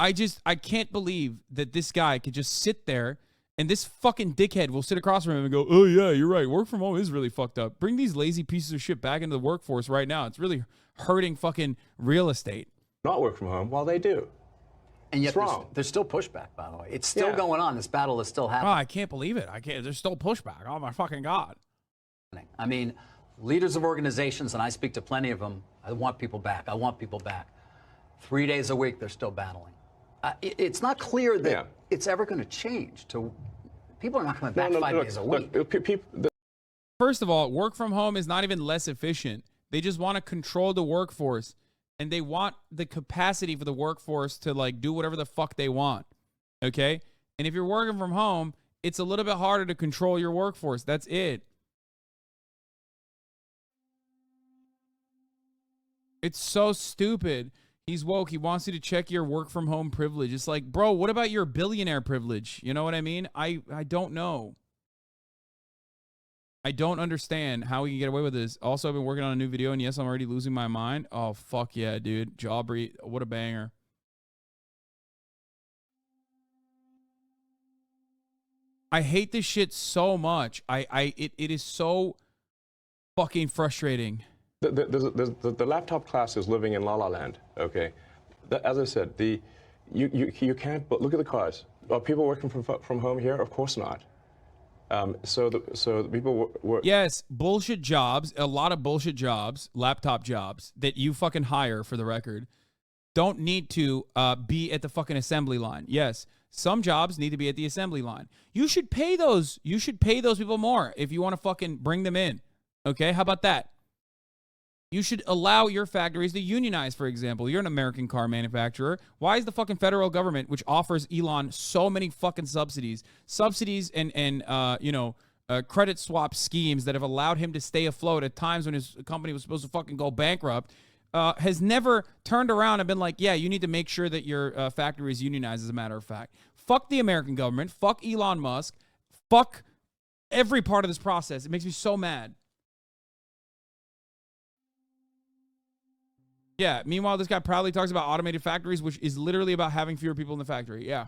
I can't believe that this guy could just sit there and this fucking dickhead will sit across from him and go, oh yeah, you're right, work from home is really fucked up. Bring these lazy pieces of shit back into the workforce right now. It's really hurting fucking real estate. Not work from home while they do. And yet there's still pushback, by the way. It's still going on. This battle is still happening. Oh, I can't believe it. There's still pushback. Oh my fucking God. I mean, leaders of organizations, and I speak to plenty of them, I want people back. I want people back. 3 days a week, they're still battling. It's not clear that it's ever going to change. People are not coming back 5 days a week. First of all, work from home is not even less efficient. They just want to control the workforce, and they want the capacity for the workforce to like do whatever the fuck they want. Okay? And if you're working from home, it's a little bit harder to control your workforce. That's it. It's so stupid. He's woke. He wants you to check your work from home privilege. It's like, bro, what about your billionaire privilege? You know what I mean? I don't know. I don't understand how we can get away with this. Also, I've been working on a new video, and yes, I'm already losing my mind. Oh, fuck yeah, dude. Jawbreed. What a banger. I hate this shit so much. It is so fucking frustrating. The laptop class is living in La La Land, okay? As I said, you can't, but look at the cars. Are people working from home here? Of course not. So the people work. Yes, bullshit jobs, a lot of bullshit jobs, laptop jobs that you fucking hire, for the record, don't need to be at the fucking assembly line. Yes, some jobs need to be at the assembly line. You should pay those. You should pay those people more if you want to fucking bring them in. Okay, how about that? You should allow your factories to unionize, for example. You're an American car manufacturer. Why is the fucking federal government, which offers Elon so many fucking subsidies and credit swap schemes that have allowed him to stay afloat at times when his company was supposed to fucking go bankrupt, has never turned around and been like, yeah, you need to make sure that your factory is unionized, as a matter of fact. Fuck the American government. Fuck Elon Musk. Fuck every part of this process. It makes me so mad. Yeah, meanwhile, this guy proudly talks about automated factories, which is literally about having fewer people in the factory. Yeah.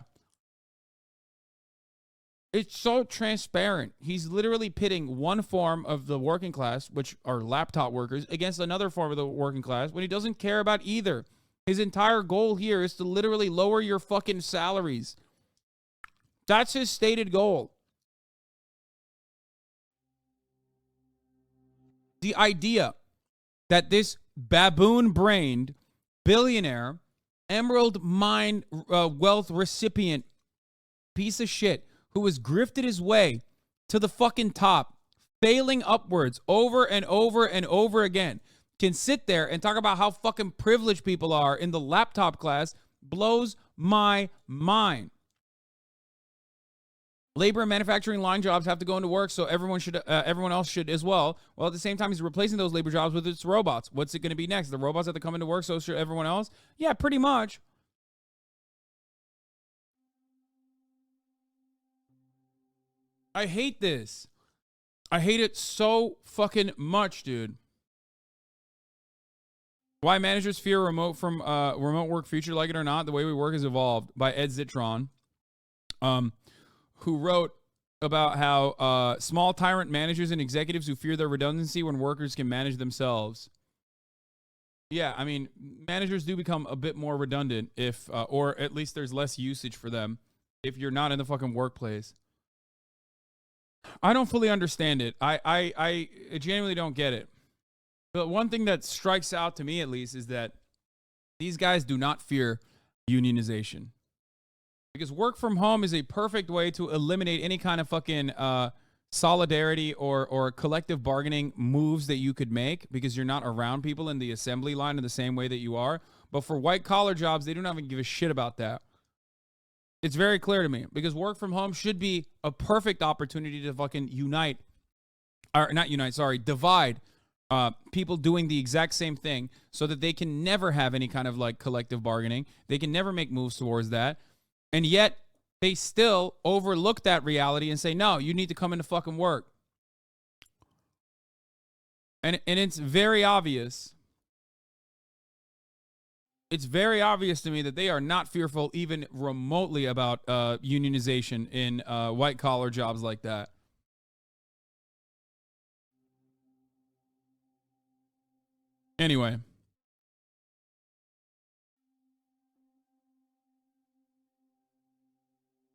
It's so transparent. He's literally pitting one form of the working class, which are laptop workers, against another form of the working class when he doesn't care about either. His entire goal here is to literally lower your fucking salaries. That's his stated goal. The idea that this baboon-brained billionaire, emerald mine wealth recipient piece of shit who has grifted his way to the fucking top, failing upwards over and over and over again, can sit there and talk about how fucking privileged people are in the laptop class blows my mind. Labor and manufacturing line jobs have to go into work, so everyone else should as well. Well, at the same time, he's replacing those labor jobs with its robots. What's it going to be next? The robots have to come into work, so should everyone else? Yeah, pretty much. I hate this. I hate it so fucking much, dude. Why managers fear remote work future, like it or not, the way we work has evolved, by Ed Zitron, who wrote about how small tyrant managers and executives who fear their redundancy when workers can manage themselves. Yeah, I mean, managers do become a bit more redundant if, or at least there's less usage for them if you're not in the fucking workplace. I don't fully understand it. I genuinely don't get it. But one thing that strikes out to me, at least, is that these guys do not fear unionization. Because work from home is a perfect way to eliminate any kind of fucking solidarity or collective bargaining moves that you could make, because you're not around people in the assembly line in the same way that you are. But for white collar jobs, they don't even give a shit about that. It's very clear to me, because work from home should be a perfect opportunity to fucking divide people doing the exact same thing so that they can never have any kind of like collective bargaining. They can never make moves towards that. And yet they still overlook that reality and say, no, you need to come into fucking work. And it's very obvious. It's very obvious to me that they are not fearful even remotely about unionization in white-collar jobs like that. Anyway.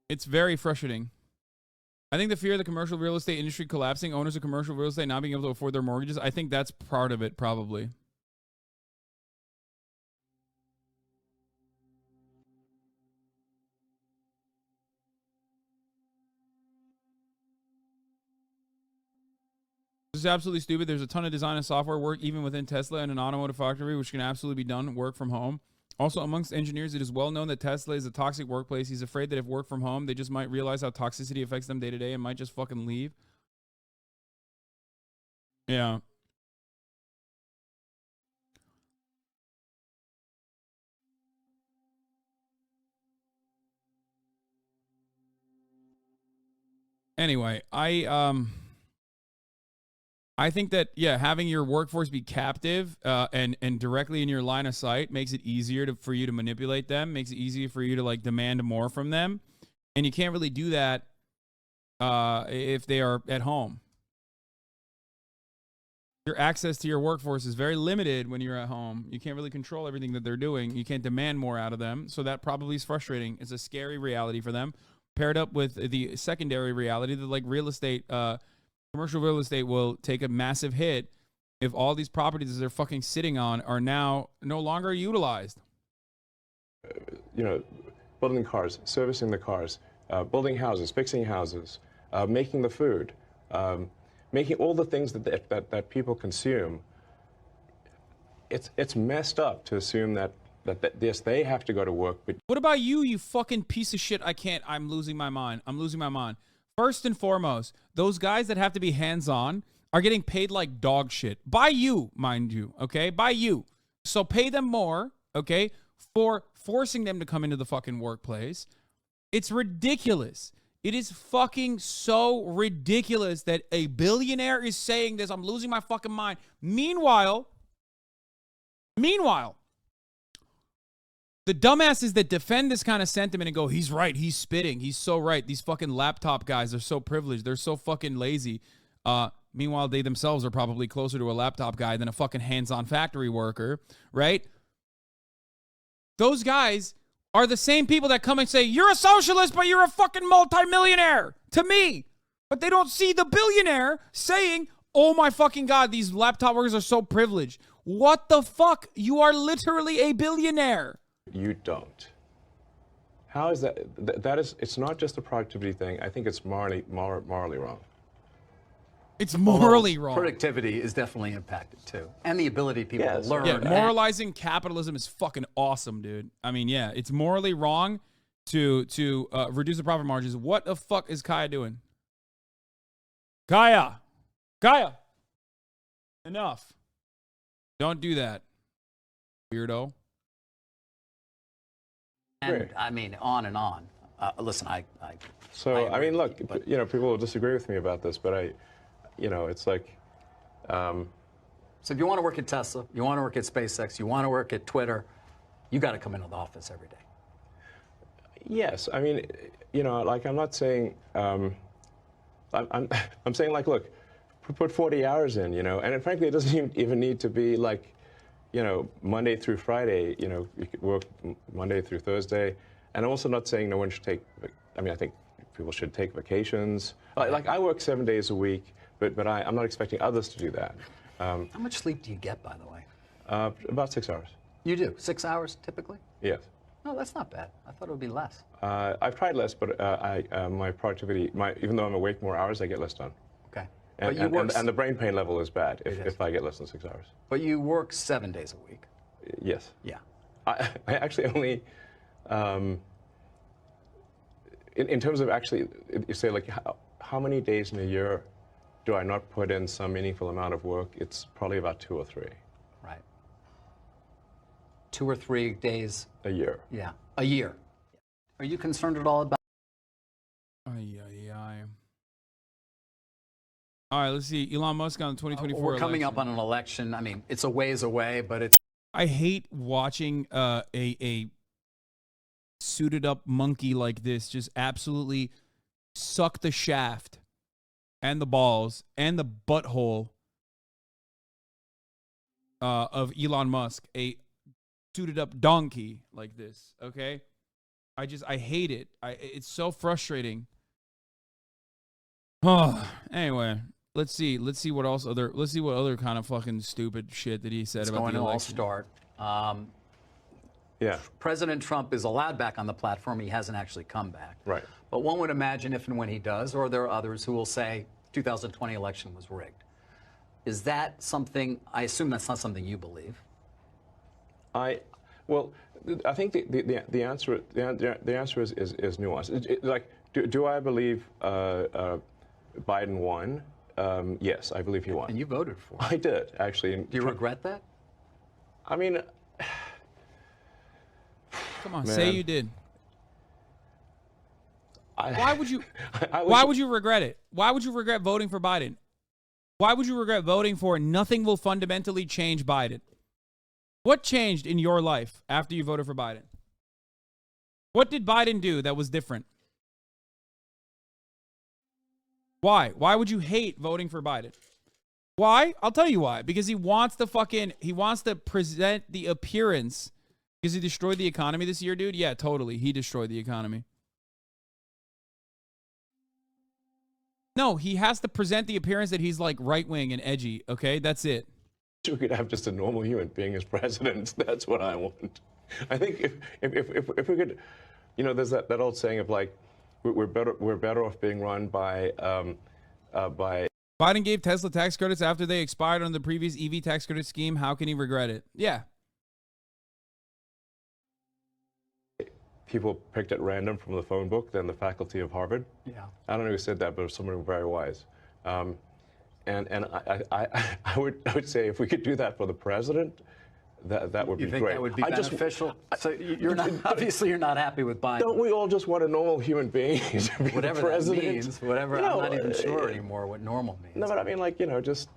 It's very frustrating. I think the fear of the commercial real estate industry collapsing, owners of commercial real estate not being able to afford their mortgages, I think that's part of it, probably. This is absolutely stupid. There's a ton of design and software work even within Tesla and an automotive factory, which can absolutely be done work from home. Also, amongst engineers, it is well known that Tesla is a toxic workplace. He's afraid that if work from home, they just might realize how toxicity affects them day to day and might just fucking leave. Yeah. Anyway, I think that, yeah, having your workforce be captive and directly in your line of sight makes it easier for you to manipulate them, makes it easier for you to like demand more from them. And you can't really do that if they are at home. Your access to your workforce is very limited when you're at home. You can't really control everything that they're doing. You can't demand more out of them. So that probably is frustrating. It's a scary reality for them, paired up with the secondary reality that like real estate, commercial real estate will take a massive hit if all these properties that they're fucking sitting on are now no longer utilized. You know, building cars, servicing the cars, building houses, fixing houses, making the food, making all the things that people consume. It's messed up to assume that yes, they have to go to work. But what about you, you fucking piece of shit? I'm losing my mind. I'm losing my mind. First and foremost, those guys that have to be hands-on are getting paid like dog shit. By you, mind you, okay? By you. So pay them more, okay, for forcing them to come into the fucking workplace. It's ridiculous. It is fucking so ridiculous that a billionaire is saying this. I'm losing my fucking mind. Meanwhile, the dumbasses that defend this kind of sentiment and go, he's right, he's spitting, he's so right. These fucking laptop guys are so privileged. They're so fucking lazy. Meanwhile, they themselves are probably closer to a laptop guy than a fucking hands-on factory worker, right? Those guys are the same people that come and say, you're a socialist, but you're a fucking multimillionaire to me. But they don't see the billionaire saying, oh my fucking God, these laptop workers are so privileged. What the fuck? You are literally a billionaire. You don't. How is that? That is, it's not just a productivity thing. I think it's morally wrong. It's morally wrong. Productivity is definitely impacted too. And the ability of people to learn. Yeah, moralizing capitalism is fucking awesome, dude. I mean, yeah, it's morally wrong to reduce the profit margins. What the fuck is Kaya doing? Kaya! Enough. Don't do that, weirdo. And I mean, on and on. Listen, I mean, look, you know, people will disagree with me about this, but you know, it's like. So if you want to work at Tesla, you want to work at SpaceX, you want to work at Twitter, you got to come into the office every day. Yes, I mean, you know, like I'm not saying, I'm saying like, look, put 40 hours in, you know, and frankly, it doesn't even need to be like, you know, Monday through Friday, you know, you could work Monday through Thursday. And I'm also not saying no one should take, I mean, I think people should take vacations. Like I work 7 days a week, but I'm not expecting others to do that. How much sleep do you get, by the way? About 6 hours. You do? 6 hours typically? Yes. No, that's not bad. I thought it would be less. I've tried less, but my productivity, even though I'm awake more hours, I get less done. Okay. And the brain pain level is bad if I get less than 6 hours. But you work 7 days a week. Yes. Yeah. I actually only, in terms of actually, you say like how many days in a year do I not put in some meaningful amount of work? It's probably about 2 or 3. Right. 2 or 3 days. A year. Yeah. A year. Are you concerned at all about? All right, let's see. Elon Musk on the 2024 We're coming election. up on an election. I mean, it's a ways away, but it's. I hate watching a suited up monkey like this just absolutely suck the shaft and the balls and the butthole of Elon Musk, a suited up donkey like this. Okay, I hate it. It's so frustrating. Oh, anyway. Let's see what else let's see what other kind of fucking stupid shit that he said about the election. Going to all start. Yeah. President Trump is allowed back on the platform. He hasn't actually come back. Right. But one would imagine if and when he does, or there are others who will say 2020 election was rigged. Is that something? I assume that's not something you believe. Well, I think the answer is nuanced. Like, do I believe Biden won? Yes, I believe he won. And you voted for it. I did, actually. Do you regret that? I mean... Come on, man. say you did. Why would you regret it? Why would you regret voting for Biden? Why would you regret voting for nothing will fundamentally change Biden? What changed in your life after you voted for Biden? What did Biden do that was different? Why? Why would you hate voting for Biden? Why? I'll tell you why. Because he wants to present the appearance. Because he destroyed the economy this year, dude? Yeah, totally. He destroyed the economy. No, he has to present the appearance that he's like right-wing and edgy, okay? That's it. We could have just a normal human being as president. That's what I want. I think if we could, you know, there's that old saying of like, we're better off being run by Biden gave Tesla tax credits after they expired on the previous EV tax credit scheme. How can he regret it? Yeah. People picked at random from the phone book than the faculty of Harvard. Yeah. I don't know who said that, but it was someone very wise. And I would say if we could do that for the president, that would You be think great. that would be beneficial? So you're not, obviously you're not happy with Biden. Don't we all just want a normal human being to be Whatever the president? that means, whatever, You know, I'm not even sure anymore what normal means. No, but I mean, like, you know, just,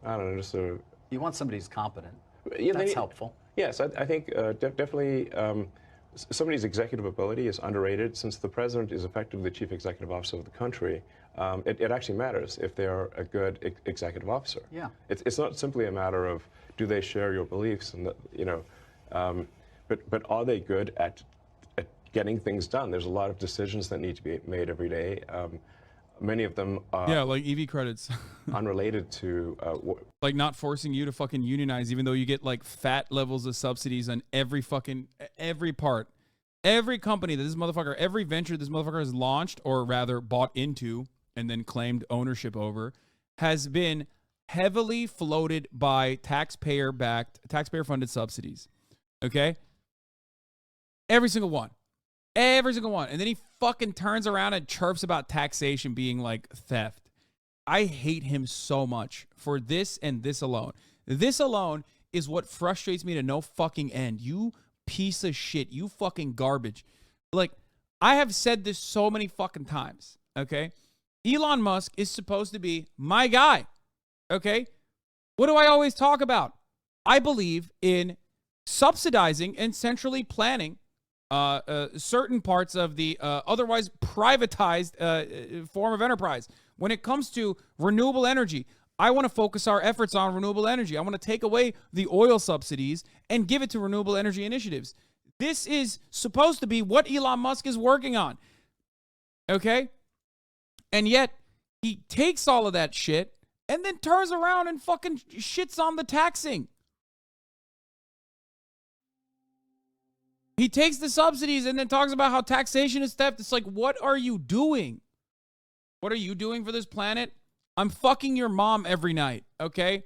I don't know, just sort of... You want somebody who's competent. Yeah, That's helpful. Yes, I think definitely somebody's executive ability is underrated. Since the president is effectively the chief executive officer of the country, it actually matters if they are a good executive officer. Yeah. It's not simply a matter of do they share your beliefs, and you know, but are they good at getting things done? There's a lot of decisions that need to be made every day. Many of them are like EV credits. unrelated to like not forcing you to fucking unionize, even though you get like fat levels of subsidies on every part. Every company that this motherfucker, every venture this motherfucker has launched, or rather bought into and then claimed ownership over, has been heavily floated by taxpayer-funded subsidies. Okay? Every single one. Every single one. And then he fucking turns around and chirps about taxation being like theft. I hate him so much for this and this alone. This alone is what frustrates me to no fucking end. You piece of shit. You fucking garbage. Like, I have said this so many fucking times, okay? Elon Musk is supposed to be my guy, okay? What do I always talk about? I believe in subsidizing and centrally planning certain parts of the otherwise privatized form of enterprise. When it comes to renewable energy, I want to focus our efforts on renewable energy. I want to take away the oil subsidies and give it to renewable energy initiatives. This is supposed to be what Elon Musk is working on. Okay? And yet, he takes all of that shit and then turns around and fucking shits on the taxing. He takes the subsidies and then talks about how taxation is theft. It's like, what are you doing? What are you doing for this planet? I'm fucking your mom every night, okay?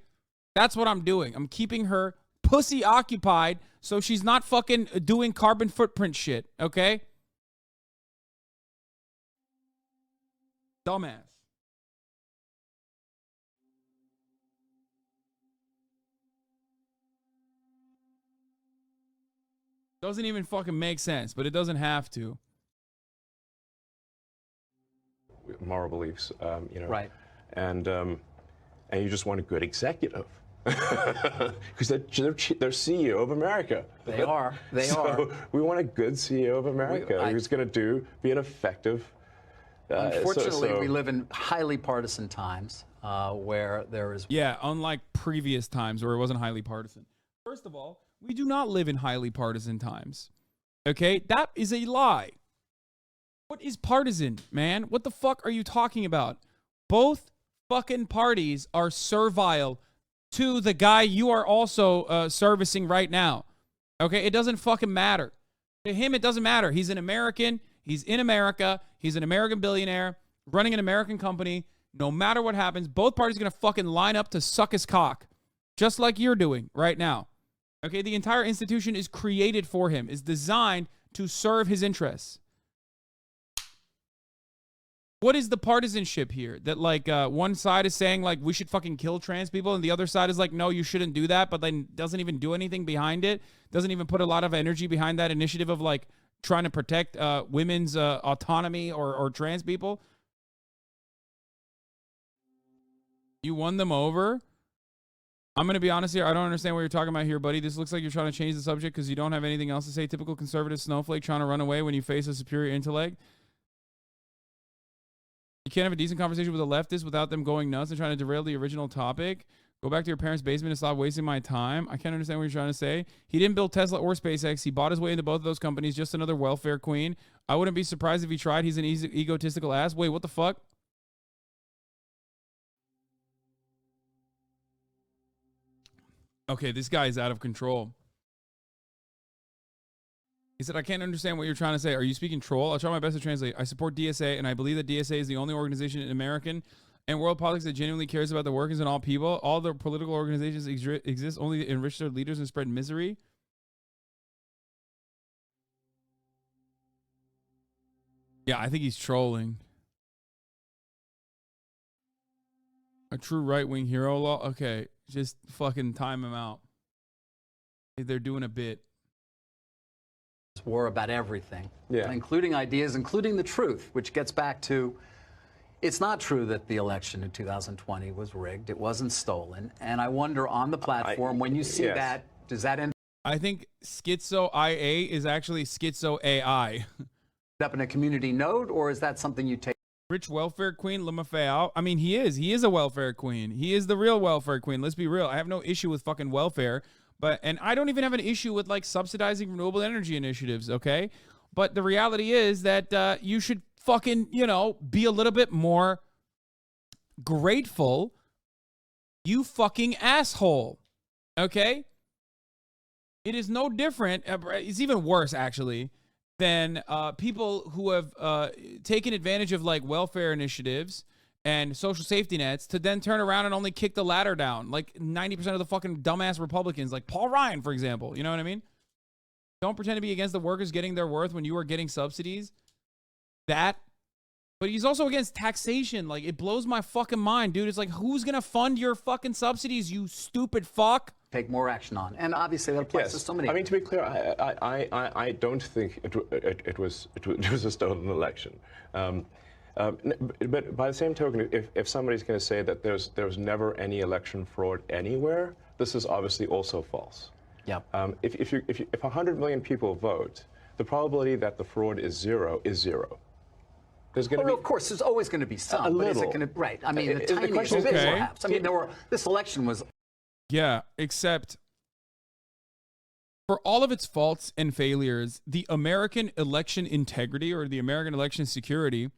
That's what I'm doing. I'm keeping her pussy occupied so she's not fucking doing carbon footprint shit, okay? Dumbass. Doesn't even fucking make sense, but it doesn't have to. moral beliefs, you know. Right. And you just want a good executive. Because they're CEO of America. They are. They are. We want a good CEO of America who's going to be an effective. Unfortunately, we live in highly partisan times where there is. Yeah, unlike previous times where it wasn't highly partisan. First of all, we do not live in highly partisan times. Okay? That is a lie. What is partisan, man? What the fuck are you talking about? Both fucking parties are servile to the guy you are also servicing right now. Okay? It doesn't fucking matter. To him, it doesn't matter. He's an American. He's in America. He's an American billionaire running an American company. No matter what happens, both parties are going to fucking line up to suck his cock. Just like you're doing right now. Okay? The entire institution is created for him, is designed to serve his interests. What is the partisanship here? That like one side is saying like we should fucking kill trans people and the other side is like, no, you shouldn't do that, but then doesn't even do anything behind it. Doesn't even put a lot of energy behind that initiative of like trying to protect women's autonomy or trans people. You won them over. I'm going to be honest here. I don't understand what you're talking about here, buddy. This looks like you're trying to change the subject because you don't have anything else to say. Typical conservative snowflake trying to run away when you face a superior intellect. You can't have a decent conversation with a leftist without them going nuts and trying to derail the original topic. Go back to your parents' basement and stop wasting my time. I can't understand what you're trying to say. He didn't build Tesla or SpaceX. He bought his way into both of those companies. Just another welfare queen. I wouldn't be surprised if he tried. He's an egotistical ass. Wait, what the fuck? Okay, this guy is out of control. He said, I can't understand what you're trying to say. Are you speaking troll? I'll try my best to translate. I support DSA, and I believe that DSA is the only organization in American and world politics that genuinely cares about the workers and all people. All the political organizations exist only to enrich their leaders and spread misery. Yeah, I think he's trolling. A true right-wing hero law? Okay, just fucking time him out. They're doing a bit. war about everything, Yeah. including ideas, including the truth, which gets back to it's not true that the election in 2020 was rigged. It wasn't stolen. And I wonder on the platform, when you see yes. that, does that end I think Schizo IA is actually Schizo AI. up in a community note, or is that something you take? Rich welfare queen, Lemafeo. I mean, he is. He is a welfare queen. He is the real welfare queen. Let's be real. I have no issue with fucking welfare. And I don't even have an issue with like subsidizing renewable energy initiatives, okay? But the reality is that you should fucking, be a little bit more grateful, you fucking asshole, okay? It is no different. It's even worse, actually, than people who have taken advantage of like welfare initiatives and social safety nets to then turn around and only kick the ladder down. Like 90% of the fucking dumbass Republicans, like Paul Ryan, for example. You know what I mean? Don't pretend to be against the workers getting their worth when you are getting subsidies. But he's also against taxation. Like, it blows my fucking mind, dude. It's like, who's going to fund your fucking subsidies, you stupid fuck? Take more action on, and obviously that applies to so many. I mean, to be clear, I don't think it was a stolen election. But by the same token, if somebody's going to say that there's never any election fraud anywhere, this is obviously also false. Yep. If 100 million people vote, the probability that the fraud is zero is zero. There's going to be, of course, there's always going to be some. A but is it little. going to, right? I mean, the tiniest question is, bit, okay. perhaps. I mean, this election was. Yeah, except for all of its faults and failures, the American election integrity or the American election security,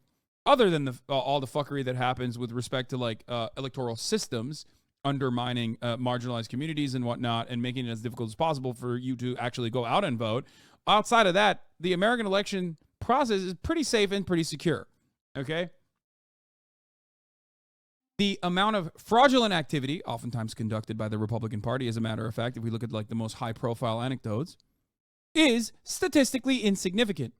other than all the fuckery that happens with respect to like electoral systems, undermining marginalized communities and whatnot, and making it as difficult as possible for you to actually go out and vote. Outside of that, the American election process is pretty safe and pretty secure. Okay? The amount of fraudulent activity, oftentimes conducted by the Republican Party, as a matter of fact, if we look at like the most high-profile anecdotes, is statistically insignificant.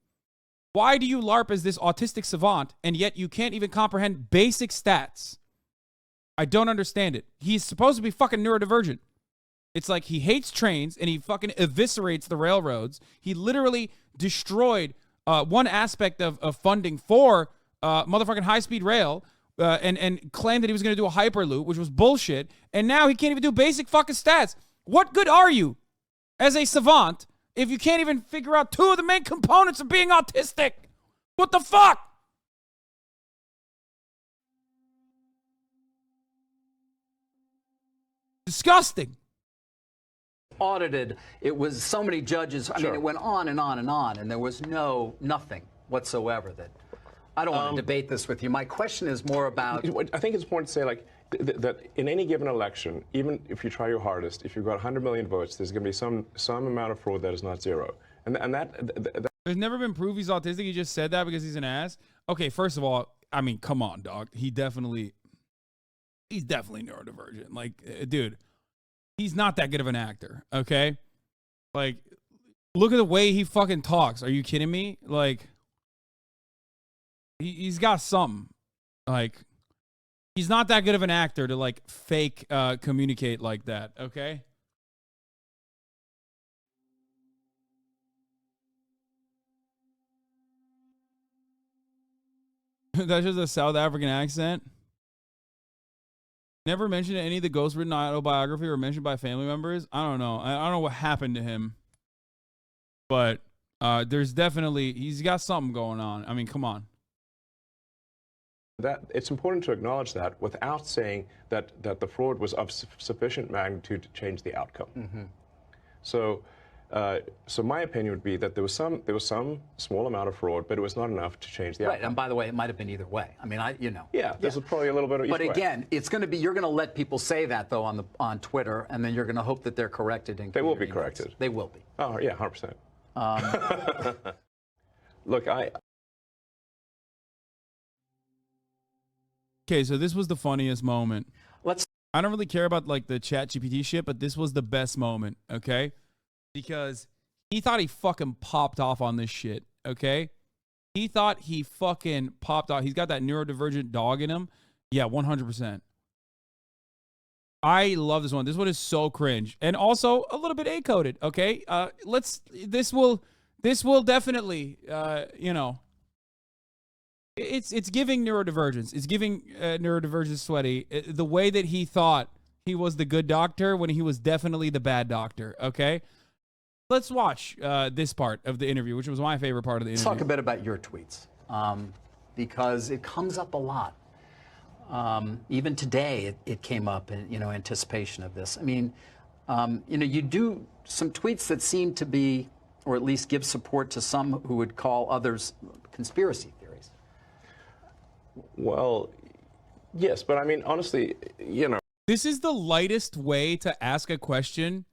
Why do you LARP as this autistic savant, and yet you can't even comprehend basic stats? I don't understand it. He's supposed to be fucking neurodivergent. It's like he hates trains, and he fucking eviscerates the railroads. He literally destroyed one aspect of funding for motherfucking high-speed rail, and claimed that he was going to do a hyperloop, which was bullshit. And now he can't even do basic fucking stats. What good are you as a savant if you can't even figure out two of the main components of being autistic? What the fuck? Disgusting. Audited. It was so many judges. I mean, it went on and on and on, and there was nothing whatsoever that. I don't want to debate this with you. My question is more about. I think it's important to say, like, that in any given election, even if you try your hardest, if you've got 100 million votes, there's going to be some amount of fraud that is not zero. And that There's never been proof he's autistic. He just said that because he's an ass. Okay, first of all, I mean, come on, dog. He's definitely neurodivergent. Like, dude, he's not that good of an actor. Okay, like, look at the way he fucking talks. Are you kidding me? Like. He's got something. Like, he's not that good of an actor to, like, fake communicate like that, okay? That's just a South African accent. Never mentioned any of the ghost-written autobiography or mentioned by family members. I don't know. I don't know what happened to him. But there's definitely, he's got something going on. I mean, come on. That it's important to acknowledge that without saying that the fraud was of sufficient magnitude to change the outcome. Mm-hmm. So my opinion would be that there was some small amount of fraud, but it was not enough to change the outcome. Right, and by the way, it might have been either way. I mean, Yeah, this is probably a little bit of each way. But again, it's going to be. You're going to let people say that though on Twitter, and then you're going to hope that they're corrected. They will be corrected. They will be. Oh yeah, 100%. Look, Okay, so this was the funniest moment. I don't really care about like the chat GPT shit, but this was the best moment, okay? Because he thought he fucking popped off on this shit, okay? He thought he fucking popped off. He's got that neurodivergent dog in him. Yeah, 100%. I love this one. This one is so cringe and also a little bit A-coded. Okay, this will definitely it's giving neurodivergence. It's giving neurodivergence sweaty. The way that he thought he was the good doctor when he was definitely the bad doctor. Okay, let's watch this part of the interview, which was my favorite part of the interview. Let's talk a bit about your tweets because it comes up a lot. Even today, it came up in anticipation of this. I mean, you do some tweets that seem to be, or at least give support to some who would call others conspiracy theories. Well, yes, but I mean, honestly, This is the lightest way to ask a question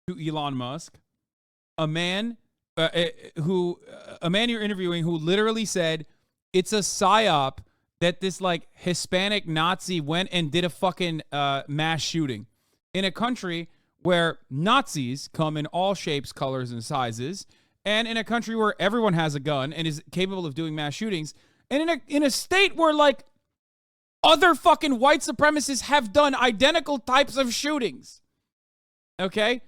to Elon Musk. A man you're interviewing who literally said it's a psyop that this like Hispanic Nazi went and did a fucking mass shooting in a country where Nazis come in all shapes, colors, and sizes, and in a country where everyone has a gun and is capable of doing mass shootings, and in a state where like other fucking white supremacists have done identical types of shootings. Okay?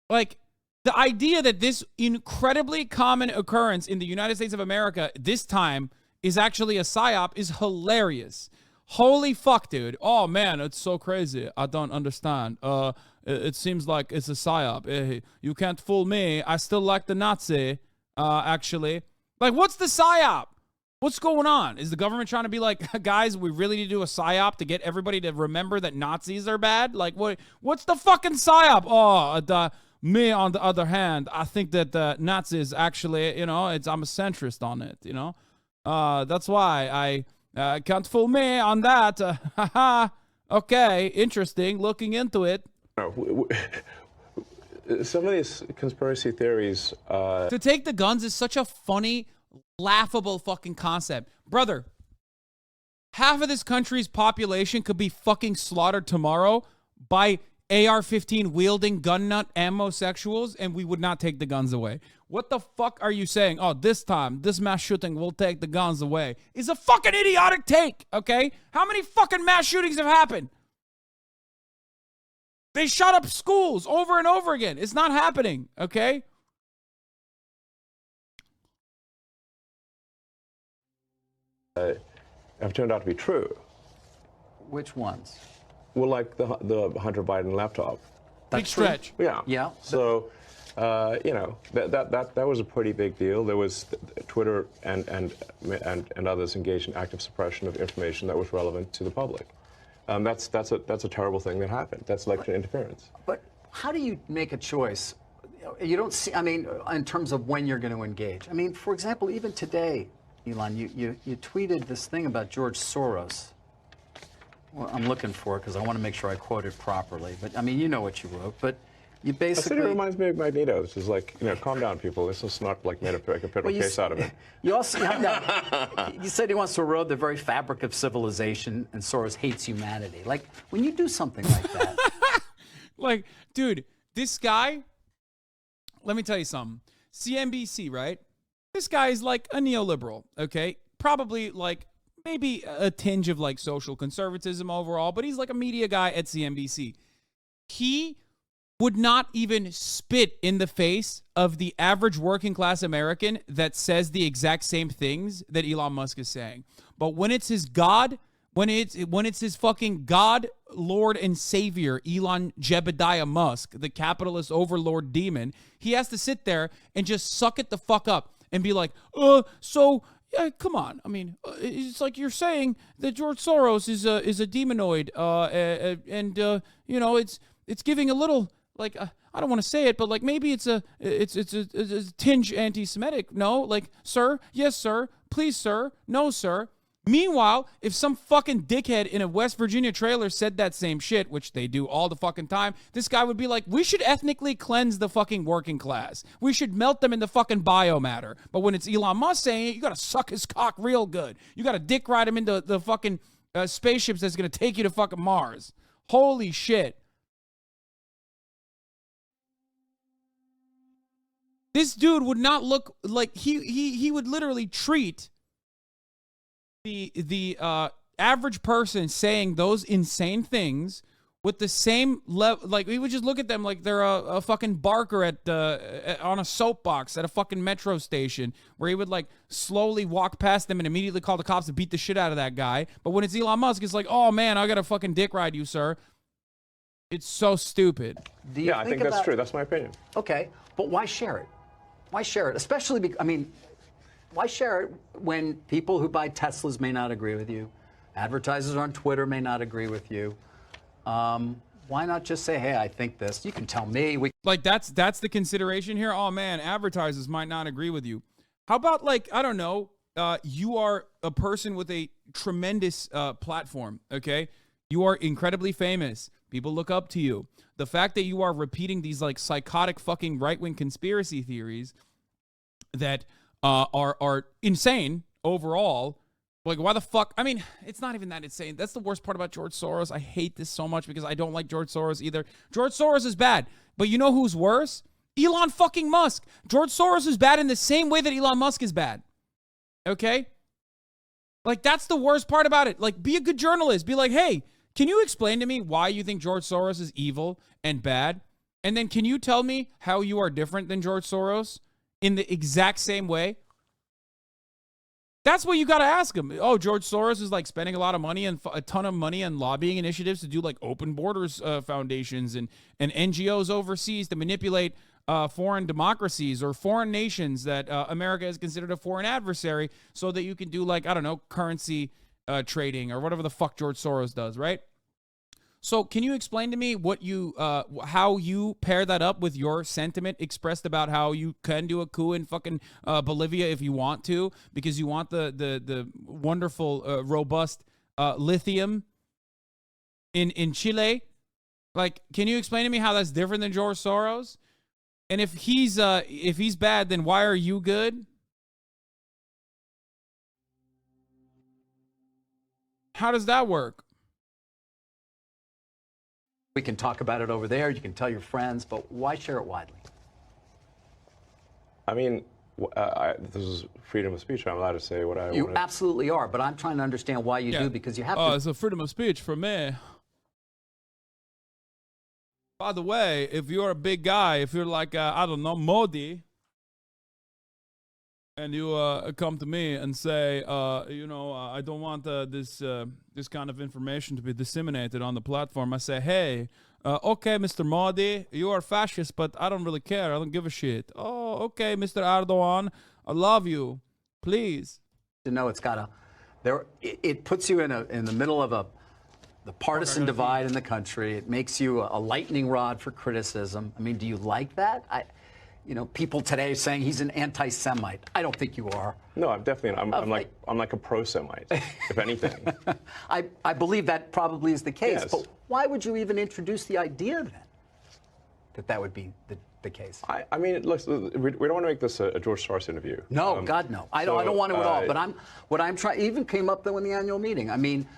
Like, the idea that this incredibly common occurrence in the United States of America this time is actually a psyop is hilarious. Holy fuck, dude. Oh, man, it's so crazy. I don't understand. It seems like it's a psyop. You can't fool me. I still like the Nazi, actually. Like, what's the psyop? What's going on? Is the government trying to be like, guys, we really need to do a psyop to get everybody to remember that Nazis are bad? Like, what's the fucking psyop? Oh, me, on the other hand, I think that the Nazis actually, I'm a centrist on it, That's why I can't fool me on that. Okay, interesting. Looking into it. Some of these conspiracy theories... To take the guns is such a funny, laughable fucking concept. Brother, half of this country's population could be fucking slaughtered tomorrow by AR-15 wielding gun nut ammo-sexuals, and we would not take the guns away. What the fuck are you saying? Oh, this time, this mass shooting will take the guns away. Is a fucking idiotic take, okay? How many fucking mass shootings have happened? They shot up schools over and over again. It's not happening, okay? Have turned out to be true. Which ones? Well, like the Hunter Biden laptop. Big stretch. Yeah. Yeah. So, that was a pretty big deal. There was Twitter and others engaged in active suppression of information that was relevant to the public. That's a terrible thing that happened. That's election interference. But how do you make a choice? You don't see. I mean, in terms of when you're going to engage. I mean, for example, even today, Elon, you tweeted this thing about George Soros. Well, I'm looking for it because I want to make sure I quote it properly. But I mean, you know what you wrote. But you basically. It reminds me of Magneto. This is like, calm down, people. This is not like made a federal case out of it. You also you said he wants to erode the very fabric of civilization, and Soros hates humanity. Like when you do something like that. Like, dude, this guy. Let me tell you something. CNBC, right? This guy is like a neoliberal. Okay, probably like. Maybe a tinge of like social conservatism overall, but he's like a media guy at CNBC. He would not even spit in the face of the average working class American that says the exact same things that Elon Musk is saying. But when it's his God, when it's his fucking God, Lord, and Savior, Elon Jebediah Musk, the capitalist overlord demon, he has to sit there and just suck it the fuck up and be like, yeah, come on. I mean, it's like you're saying that George Soros is a demonoid, and it's giving a little like I don't want to say it, but like maybe it's a tinge anti-Semitic. No, like sir, yes sir, please sir, no sir. Meanwhile, if some fucking dickhead in a West Virginia trailer said that same shit, which they do all the fucking time, this guy would be like, we should ethnically cleanse the fucking working class. We should melt them in the fucking biomatter. But when it's Elon Musk saying it, you gotta suck his cock real good. You gotta dick ride him into the fucking spaceships that's gonna take you to fucking Mars. Holy shit. This dude would not look like he would literally treat the average person saying those insane things with the same level, like we would just look at them like they're a fucking barker on a soapbox at a fucking metro station, where he would like slowly walk past them and immediately call the cops to beat the shit out of that guy. But when it's Elon Musk, it's like, oh man, I got to fucking dick ride you, sir. It's so stupid. Yeah, I think that's true. That's my opinion. Okay, but why share it? Why share it? Especially, why share it when people who buy Teslas may not agree with you, advertisers on Twitter may not agree with you. Why not just say, hey, I think this. You can tell me. Like, that's the consideration here. Oh, man, advertisers might not agree with you. How about, like, I don't know, you are a person with a tremendous platform, okay? You are incredibly famous. People look up to you. The fact that you are repeating these, like, psychotic fucking right-wing conspiracy theories that are insane overall. Like, why the fuck? I mean, it's not even that insane. That's the worst part about George Soros. I hate this so much because I don't like George Soros either. George Soros is bad. But you know who's worse? Elon fucking Musk. George Soros is bad in the same way that Elon Musk is bad. Okay? Like, that's the worst part about it. Like, be a good journalist. Be like, hey, can you explain to me why you think George Soros is evil and bad? And then can you tell me how you are different than George Soros in the exact same way? That's what you got to ask him. Oh, George Soros is like spending a lot of money and a ton of money on lobbying initiatives to do like open borders foundations and NGOs overseas to manipulate foreign democracies or foreign nations that America has considered a foreign adversary so that you can do like, I don't know, currency trading or whatever the fuck George Soros does, right? So can you explain to me what you, how you pair that up with your sentiment expressed about how you can do a coup in fucking Bolivia if you want to, because you want the wonderful, robust lithium in Chile? Like, can you explain to me how that's different than George Soros? And if he's bad, then why are you good? How does that work? We can talk about it over there. You can tell your friends, but why share it widely? I mean, this is freedom of speech. I'm allowed to say what I want. You absolutely are, but I'm trying to understand why you do, because you have to. Oh, it's a freedom of speech for me. By the way, if you're a big guy, if you're like, I don't know, Modi, and you come to me and say, I don't want this kind of information to be disseminated on the platform. I say, hey, okay, Mr. Modi, you are fascist, but I don't really care. I don't give a shit. Oh, okay, Mr. Erdogan, I love you. Please. To know it's got it puts you in the middle of the partisan divide in the country. It makes you a lightning rod for criticism. I mean, do you like that? People today saying he's an anti-Semite. I don't think you are. No, I'm definitely. I'm like a pro-Semite, if anything. I believe that probably is the case. Yes. But why would you even introduce the idea then that would be the case? I mean, look, we don't want to make this a George Soros interview. No, God, no. I don't want to at all. But what I'm trying. Even came up though in the annual meeting. I mean,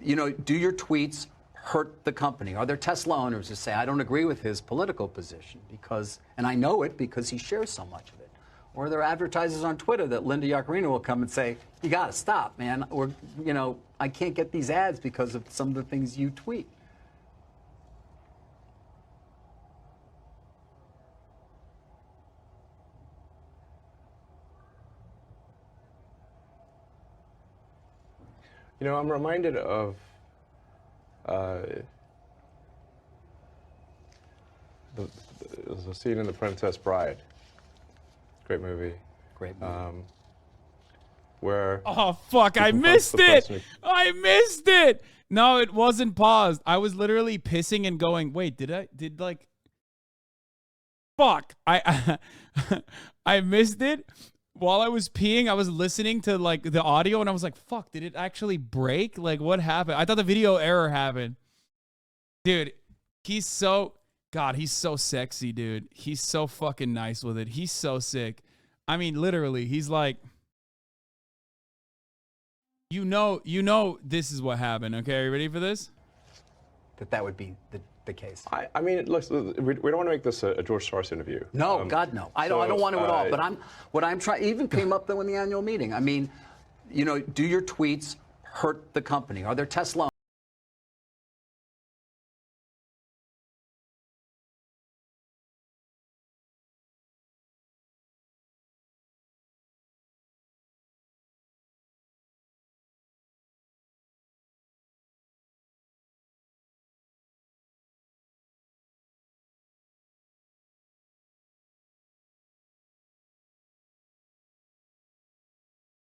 do your tweets hurt the company? Are there Tesla owners who say, I don't agree with his political position and I know it because he shares so much of it? Or are there advertisers on Twitter that Linda Yaccarino will come and say, you got to stop, man. Or, I can't get these ads because of some of the things you tweet. I'm reminded of there's a scene in The Princess Bride. Great movie. Great movie. Where oh fuck, I missed it. I missed it. No, it wasn't paused. I was literally pissing and going, wait, fuck. I missed it. While I was peeing, I was listening to like the audio and I was like, fuck, did it actually break? Like, what happened? I thought the video error happened. Dude, he's so sexy, dude. He's so fucking nice with it. He's so sick. I mean, literally, he's like, this is what happened. Okay, are you ready for this? That would be the case. I mean, look, we don't want to make this a George Soros interview. No, God, no. I don't want to at all. But what I'm trying. Even came up though in the annual meeting. I mean, do your tweets hurt the company? Are there Tesla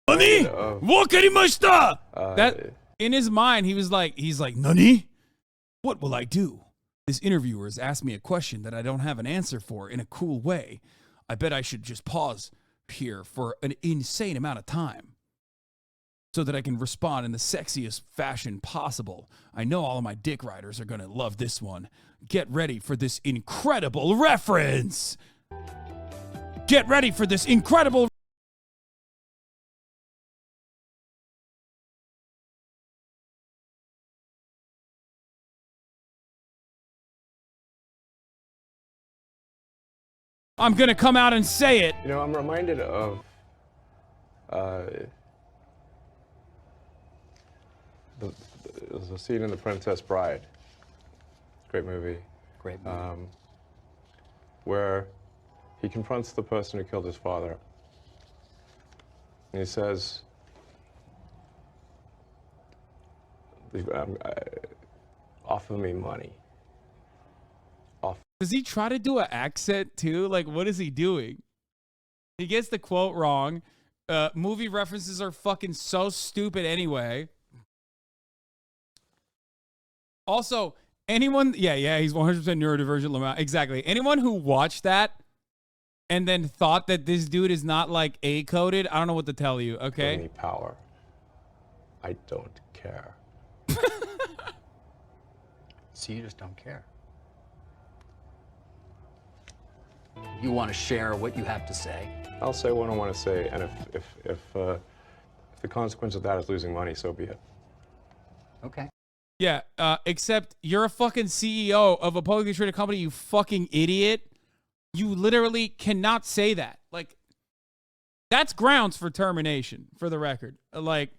Nani? Wakarimashita! That in his mind, he's like, Nani? What will I do? This interviewer has asked me a question that I don't have an answer for in a cool way. I bet I should just pause here for an insane amount of time so that I can respond in the sexiest fashion possible. I know all of my dick riders are going to love this one. Get ready for this incredible reference. Get ready for this incredible. I'm going to come out and say it. You know, I'm reminded of there's a scene in The Princess Bride. Great movie. Great movie. Where he confronts the person who killed his father. And he says, offer me money. Does he try to do an accent too? Like, what is he doing? He gets the quote wrong. Movie references are fucking so stupid anyway. Also, anyone, yeah, he's 100% neurodivergent. Lamau. Exactly. Anyone who watched that and then thought that this dude is not like A-coded, I don't know what to tell you, okay? Give me power. I don't care. So you just don't care. You want to share what you have to say. I'll say what I want to say, and if the consequence of that is losing money, so be it. Okay. Yeah, except you're a fucking CEO of a publicly traded company, you fucking idiot. You literally cannot say that. Like, that's grounds for termination, for the record. Like,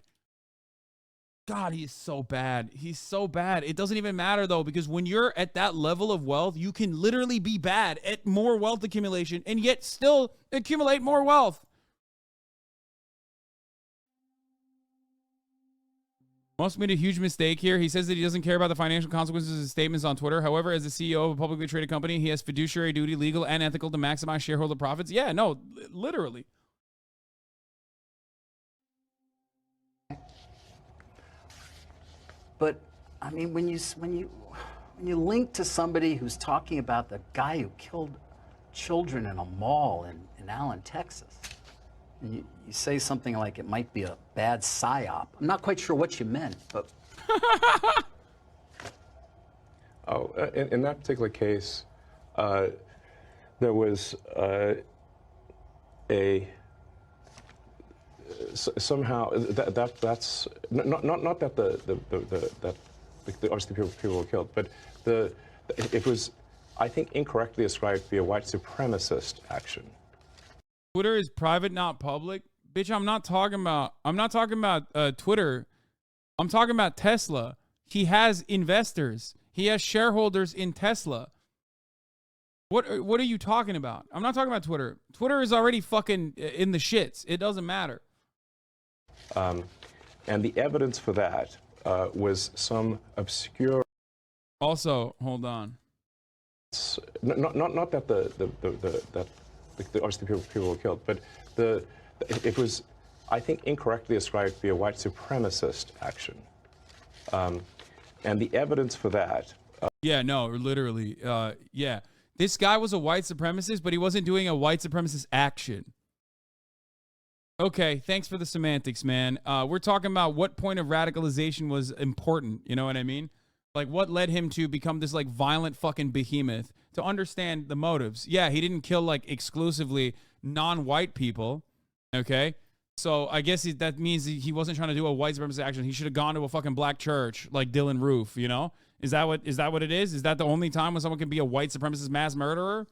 God, he's so bad. He's so bad. It doesn't even matter, though, because when you're at that level of wealth, you can literally be bad at more wealth accumulation and yet still accumulate more wealth. Musk made a huge mistake here. He says that he doesn't care about the financial consequences of his statements on Twitter. However, as the CEO of a publicly traded company, he has fiduciary duty, legal and ethical, to maximize shareholder profits. Yeah, no, literally. But I mean, when you link to somebody who's talking about the guy who killed children in a mall in Allen, Texas, and you say something like it might be a bad psyop. I'm not quite sure what you meant, but. In that particular case, there was somehow that's not that obviously people were killed, but it was, I think, incorrectly ascribed to be a white supremacist action. Twitter is private, not public. Bitch, I'm not talking about Twitter. I'm talking about Tesla. He has investors. He has shareholders in Tesla. What are you talking about? I'm not talking about Twitter. Twitter is already fucking in the shits. It doesn't matter. And the evidence for that was some obscure. Also, hold on. Not that obviously people were killed, but it was, I think, incorrectly ascribed to be a white supremacist action. And the evidence for that. Yeah, no, literally. Yeah. This guy was a white supremacist, but he wasn't doing a white supremacist action. Okay, thanks for the semantics, man. We're talking about what point of radicalization was important. You know what I mean? Like, what led him to become this, like, violent fucking behemoth? To understand the motives. Yeah, he didn't kill, like, exclusively non-white people. Okay? So I guess that means he wasn't trying to do a white supremacist action. He should have gone to a fucking black church like Dylan Roof, you know? Is that what it is? Is that the only time when someone can be a white supremacist mass murderer?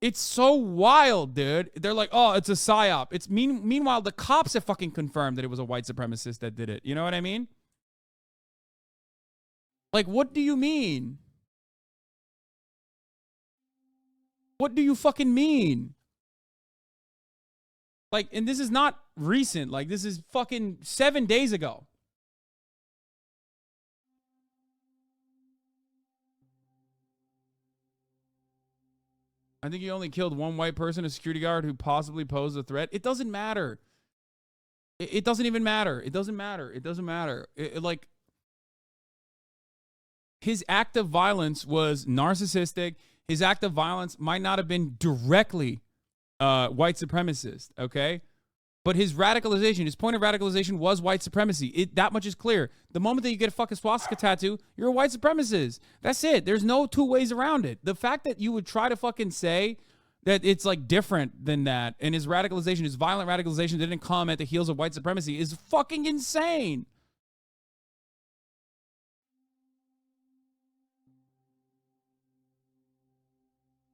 It's so wild, dude. They're like, oh, it's a psyop. It's meanwhile, the cops have fucking confirmed that it was a white supremacist that did it. You know what I mean? Like, what do you mean? What do you fucking mean? Like, and this is not recent. Like, this is fucking 7 days ago. I think he only killed one white person, a security guard who possibly posed a threat. It doesn't matter. It doesn't even matter. It doesn't matter. It doesn't matter. Like, his act of violence was narcissistic. His act of violence might not have been directly white supremacist, okay? But his radicalization, his point of radicalization was white supremacy. That much is clear. The moment that you get a fucking swastika tattoo, you're a white supremacist. That's it. There's no two ways around it. The fact that you would try to fucking say that it's like different than that, and his radicalization, his violent radicalization didn't come at the heels of white supremacy is fucking insane.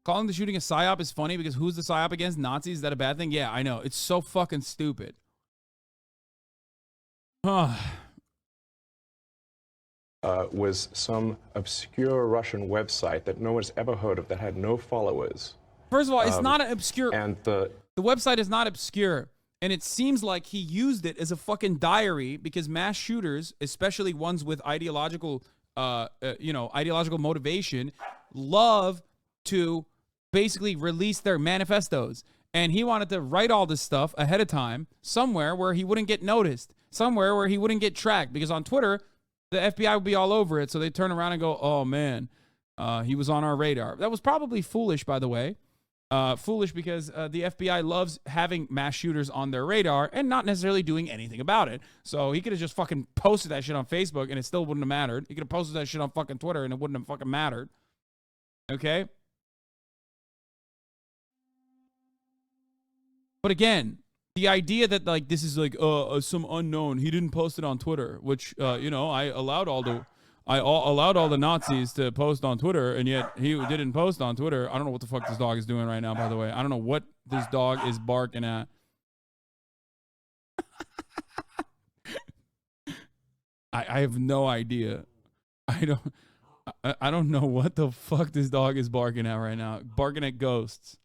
Calling the shooting a psyop is funny because who's the psyop against? Nazis? Is that a bad thing? Yeah, I know. It's so fucking stupid. Was some obscure Russian website that no one's ever heard of that had no followers. First of all, it's not an obscure. And the website is not obscure. And it seems like he used it as a fucking diary because mass shooters, especially ones with ideological, ideological motivation, love to basically release their manifestos. And he wanted to write all this stuff ahead of time somewhere where he wouldn't get noticed, somewhere where he wouldn't get tracked. Because on Twitter, the FBI would be all over it. So they turn around and go, oh, man, he was on our radar. That was probably foolish, by the way. Foolish because the FBI loves having mass shooters on their radar and not necessarily doing anything about it. So he could have just fucking posted that shit on Facebook and it still wouldn't have mattered. He could have posted that shit on fucking Twitter and it wouldn't have fucking mattered. Okay? But again, the idea that like this is like some unknown, he didn't post it on Twitter, which I allowed all the Nazis to post on Twitter, and yet he didn't post on Twitter. I don't know what the fuck this dog is doing right now, by the way. I don't know what this dog is barking at. I have no idea. I don't know what the fuck this dog is barking at right now. Barking at ghosts.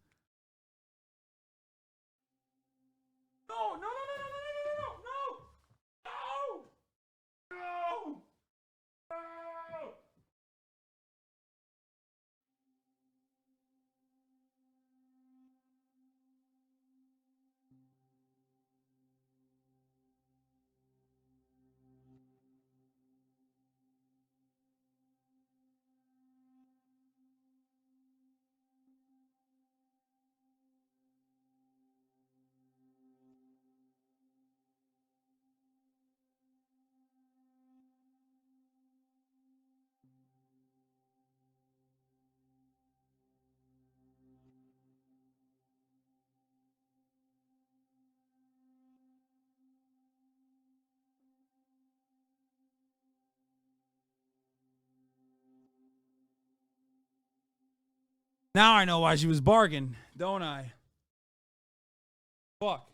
Now I know why she was barking, don't I? Fuck.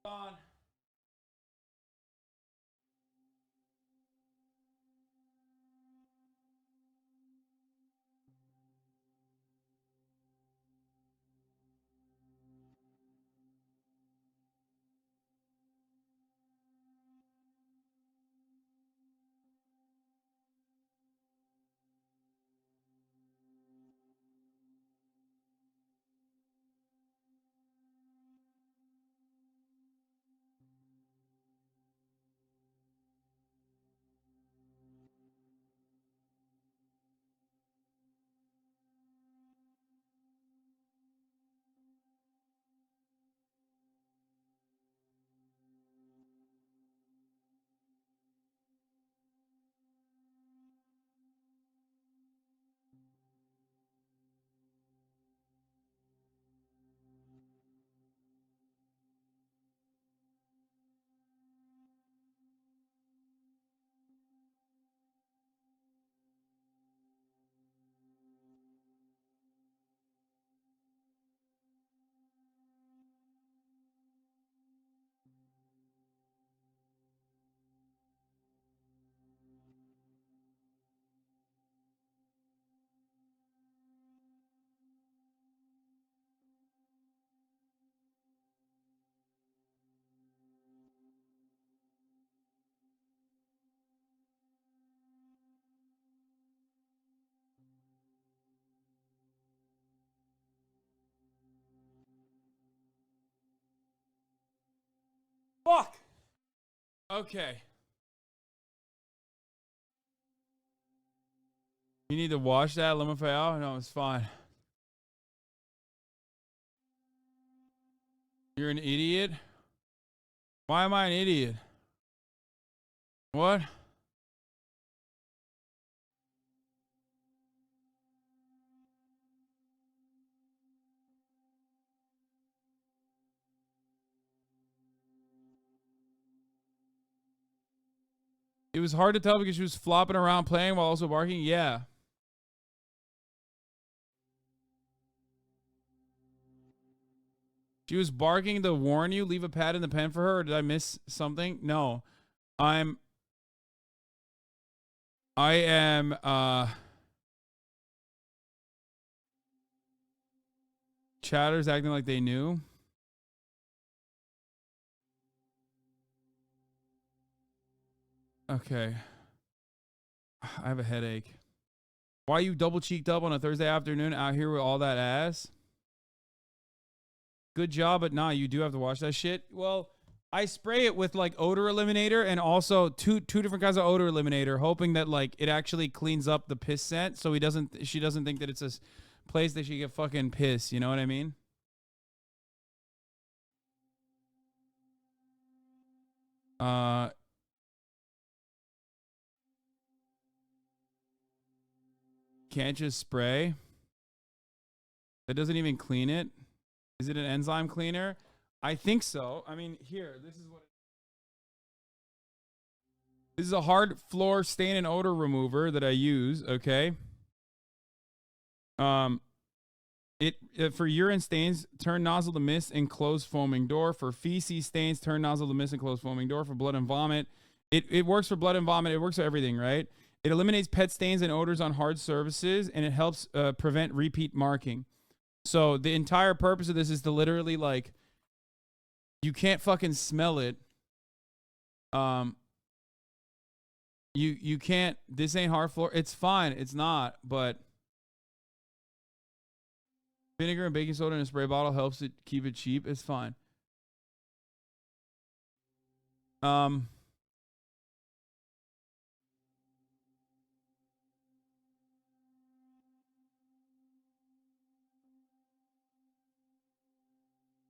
On. Fuck. Okay. You need to wash that LMFAO? No, it's fine. You're an idiot? Why am I an idiot? What? It was hard to tell because she was flopping around playing while also barking? Yeah. She was barking to warn you, leave a pad in the pen for her, or did I miss something? No. I am chatters acting like they knew. Okay. I have a headache. Why are you double cheeked up on a Thursday afternoon out here with all that ass? Good job, but nah, you do have to wash that shit. Well, I spray it with like odor eliminator and also two different kinds of odor eliminator, hoping that like it actually cleans up the piss scent, so she doesn't think that it's a place that she get fucking piss. You know what I mean? Can't just spray. That doesn't even clean it. Is it an enzyme cleaner? I think so. I mean, here, this is what. This is a hard floor stain and odor remover that I use. Okay. It for urine stains, turn nozzle to mist and close foaming door. For feces stains, turn nozzle to mist and close foaming door. For blood and vomit, it works for blood and vomit. It works for everything, right? It eliminates pet stains and odors on hard surfaces, and it helps prevent repeat marking. So the entire purpose of this is to literally like, you can't fucking smell it. You can't. This ain't hard floor. It's fine. It's not, but. Vinegar and baking soda in a spray bottle helps it keep it cheap. It's fine. Can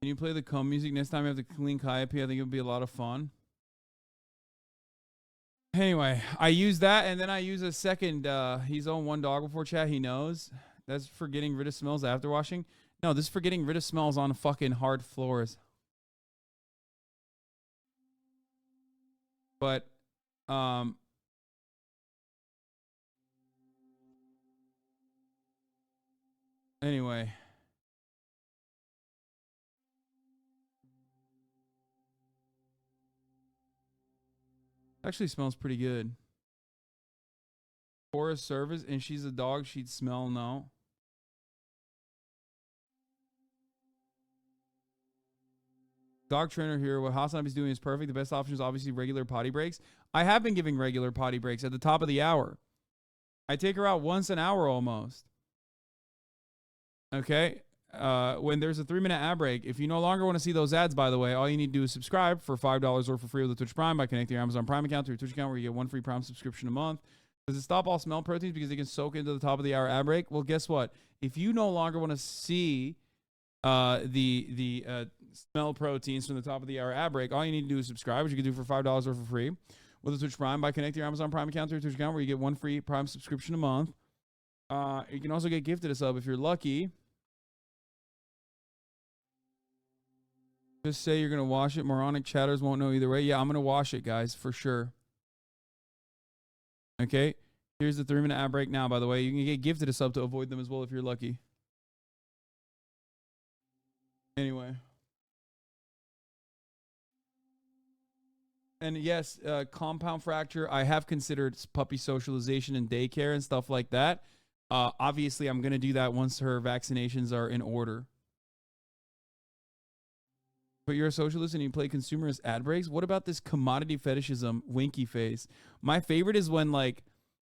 you play the comb music next time you have to clean Calliope? I think it would be a lot of fun. Anyway, I use that, and then I use a second. He's on one dog before chat. He knows. That's for getting rid of smells after washing. No, this is for getting rid of smells on fucking hard floors. But, anyway. Actually smells pretty good. For a service, and she's a dog, she'd smell no. Dog trainer here. What Hasanabi's doing is perfect. The best option is obviously regular potty breaks. I have been giving regular potty breaks at the top of the hour. I take her out once an hour almost. Okay. When there's a 3-minute ad break, if you no longer want to see those ads, by the way, all you need to do is subscribe for $5 or for free with the Twitch Prime by connecting your Amazon Prime account to your Twitch account, where you get one free Prime subscription a month. Does it stop all smell proteins because they can soak into the top of the hour ad break? Well, guess what? If you no longer want to see the smell proteins from the top of the hour ad break, all you need to do is subscribe, which you can do for $5 or for free with the Twitch Prime by connecting your Amazon Prime account to your Twitch account, where you get one free Prime subscription a month. You can also get gifted a sub if you're lucky. Just say you're going to wash it. Moronic chatters won't know either way. Yeah, I'm going to wash it, guys, for sure. Okay. Here's the 3-minute ad break now, by the way. You can get gifted a sub to avoid them as well if you're lucky. Anyway. And yes, compound fracture. I have considered puppy socialization and daycare and stuff like that. Obviously, I'm going to do that once her vaccinations are in order. But you're a socialist and you play consumerist ad breaks? What about this commodity fetishism winky face? My favorite is when like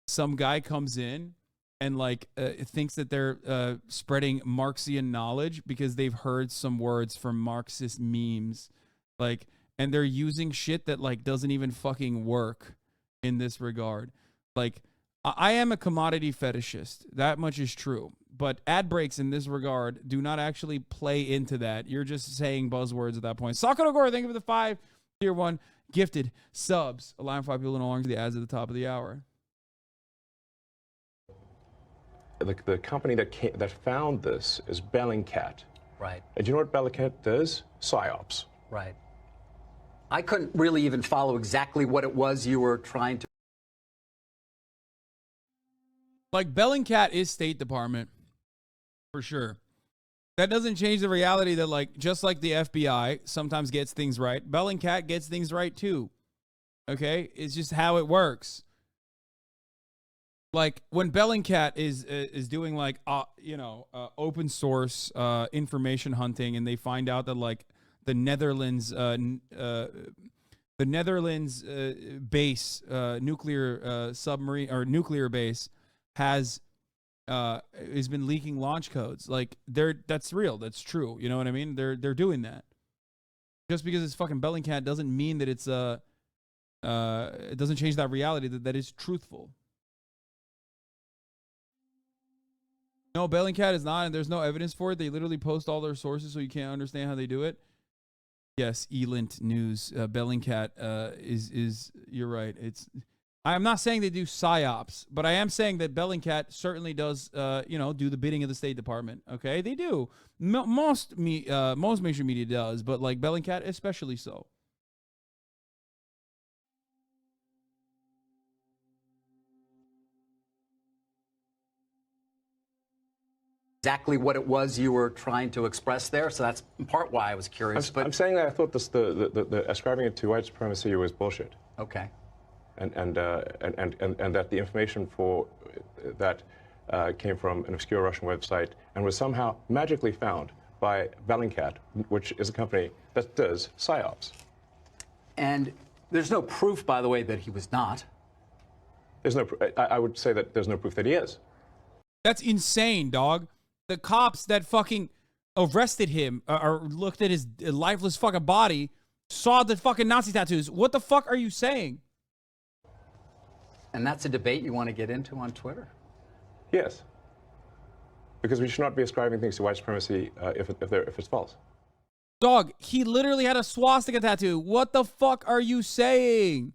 some guy comes in and like thinks that they're spreading Marxian knowledge because they've heard some words from Marxist memes. Like, and they're using shit that like doesn't even fucking work in this regard. Like, I am a commodity fetishist. That much is true. But ad breaks in this regard do not actually play into that. You're just saying buzzwords at that point. Sakura Gore, thank you for the 5 tier 1 gifted subs, allowing 5 people to no longer see the ads at the top of the hour. The company that found this is Bellingcat. Right. And do you know what Bellingcat does? PsyOps. Right. I couldn't really even follow exactly what it was you were trying to. Like, Bellingcat is State Department, for sure. That doesn't change the reality that, like, just like the FBI sometimes gets things right, Bellingcat gets things right too. Okay? It's just how it works. Like, when Bellingcat is doing, like, open source information hunting, and they find out that, like, the Netherlands base, nuclear submarine or nuclear base has been leaking launch codes. Like, that's real. That's true. You know what I mean? They're doing that. Just because it's fucking Bellingcat doesn't mean that it's it doesn't change that reality that is truthful. No, Bellingcat is not, and there's no evidence for it. They literally post all their sources, so you can't understand how they do it. Yes, Elint News, Bellingcat is you're right. I'm not saying they do psyops, but I am saying that Bellingcat certainly does, do the bidding of the State Department. Okay, they do. Most mainstream media does, but like Bellingcat especially so. Exactly what it was you were trying to express there, so that's in part why I was curious. I'm saying that I thought the ascribing it to white supremacy was bullshit. Okay. And that the information for that came from an obscure Russian website and was somehow magically found by Bellingcat, which is a company that does psyops. And there's no proof, by the way, that he was not. There's no. I would say that there's no proof that he is. That's insane, dog. The cops that fucking arrested him or looked at his lifeless fucking body saw the fucking Nazi tattoos. What the fuck are you saying? And that's a debate you want to get into on Twitter? Yes. Because we should not be ascribing things to white supremacy if it's false. Dog, he literally had a swastika tattoo. What the fuck are you saying?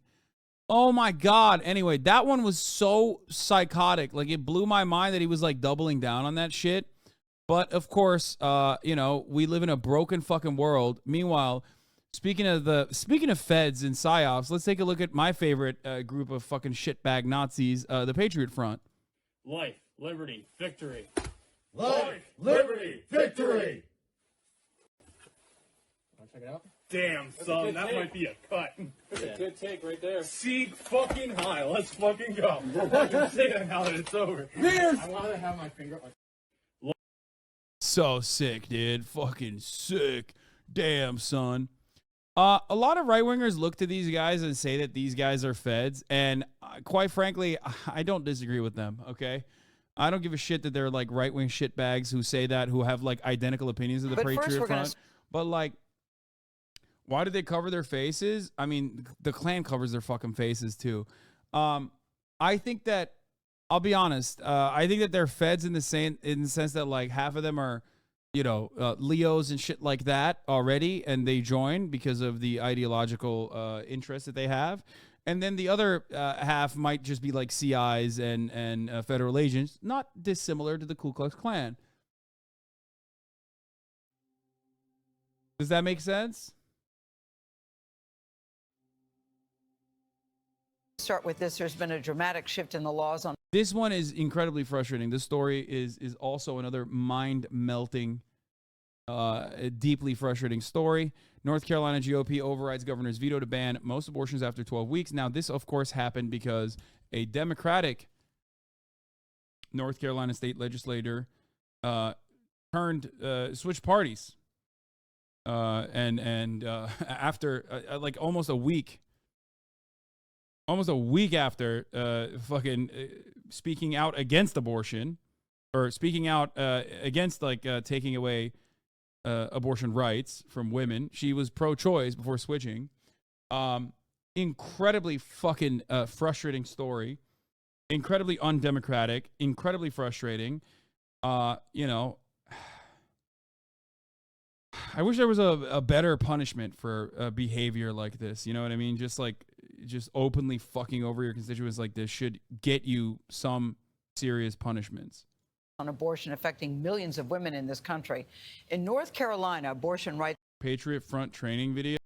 Oh my God. Anyway, that one was so psychotic. Like, it blew my mind that he was like doubling down on that shit. But of course, we live in a broken fucking world. Meanwhile, speaking of feds and psyops, let's take a look at my favorite group of fucking shitbag Nazis, the Patriot Front. Life, liberty, victory. Life, liberty, victory. Want to check it out? Damn, son, that might be a cut. That's a good take right there. Sieg fucking high. Let's fucking go. I can say that now that it's over. Yes. I want to have my finger up. So sick, dude. Fucking sick. Damn, son. A lot of right-wingers look to these guys and say that these guys are feds, and quite frankly, I don't disagree with them, okay? I don't give a shit that they're, like, right-wing shitbags who say that, who have, like, identical opinions of the Patriot Front. But, like, why do they cover their faces? I mean, the Klan covers their fucking faces, too. I think that, I'll be honest, I think that they're feds in the sense that, like, half of them are, Leos and shit like that already, and they join because of the ideological interests that they have. And then the other half might just be like CIs and federal agents, not dissimilar to the Ku Klux Klan. Does that make sense? Start with this. There's been a dramatic shift in the laws on. This one is incredibly frustrating. This story is also another mind-melting, deeply frustrating story. North Carolina GOP overrides governor's veto to ban most abortions after 12 weeks. Now, this, of course, happened because a Democratic North Carolina state legislator switched parties. After like almost a week after speaking out against abortion, or speaking out against like taking away abortion rights from women. She was pro-choice before switching. Incredibly fucking frustrating story. Incredibly undemocratic. Incredibly frustrating. You know, I wish there was a better punishment for behavior like this. You know what I mean? Just openly fucking over your constituents like this should get you some serious punishments. On abortion affecting millions of women in this country. In North Carolina, abortion rights. Patriot Front training video.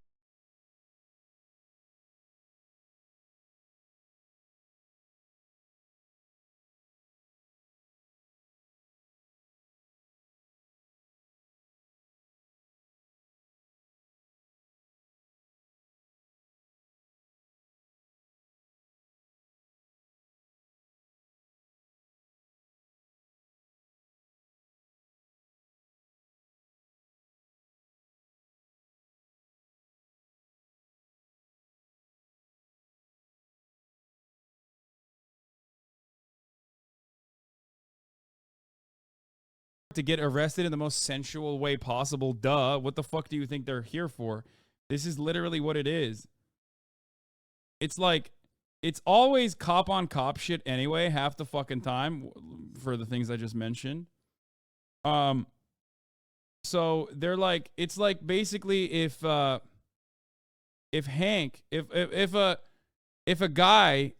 To get arrested in the most sensual way possible. Duh. What the fuck do you think they're here for? This is literally what it is. It's like, it's always cop on cop shit anyway, half the fucking time for the things I just mentioned. So they're like, it's like basically if Hank, if a guy,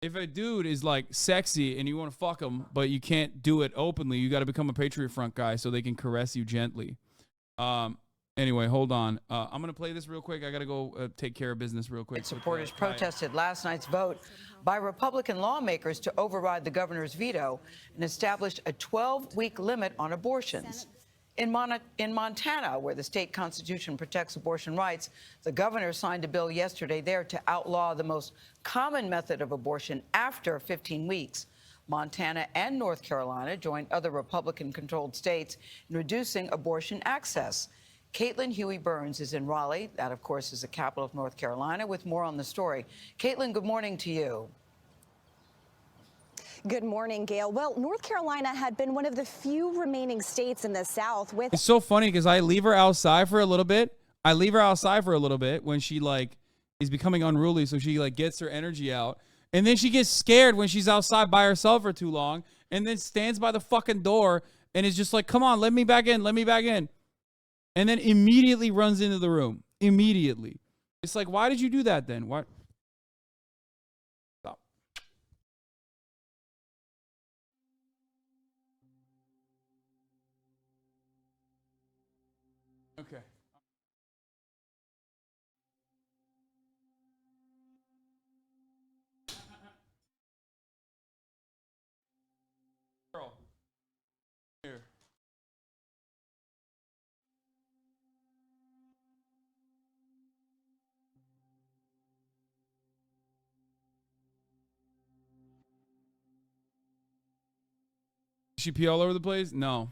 if a dude is like sexy and you want to fuck him, but you can't do it openly, you got to become a Patriot Front guy so they can caress you gently. Anyway, hold on. I'm going to play this real quick. I got to go take care of business real quick. Supporters protested last night's vote by Republican lawmakers to override the governor's veto and established a 12-week limit on abortions. In Montana, where the state constitution protects abortion rights, the governor signed a bill yesterday there to outlaw the most common method of abortion after 15 weeks. Montana and North Carolina joined other Republican-controlled states in reducing abortion access. Caitlin Huey-Burns is in Raleigh. That, of course, is the capital of North Carolina, with more on the story. Caitlin, good morning to you. Good morning, Gail. Well, North Carolina had been one of the few remaining states in the South with... It's so funny because I leave her outside for a little bit. When she like is becoming unruly, so she like gets her energy out. And then she gets scared when she's outside by herself for too long and then stands by the fucking door and is just like, come on, let me back in. And then immediately runs into the room. Immediately. It's like, why did you do that then? What? Stop. Okay. Girl. Here. She pee all over the place? No.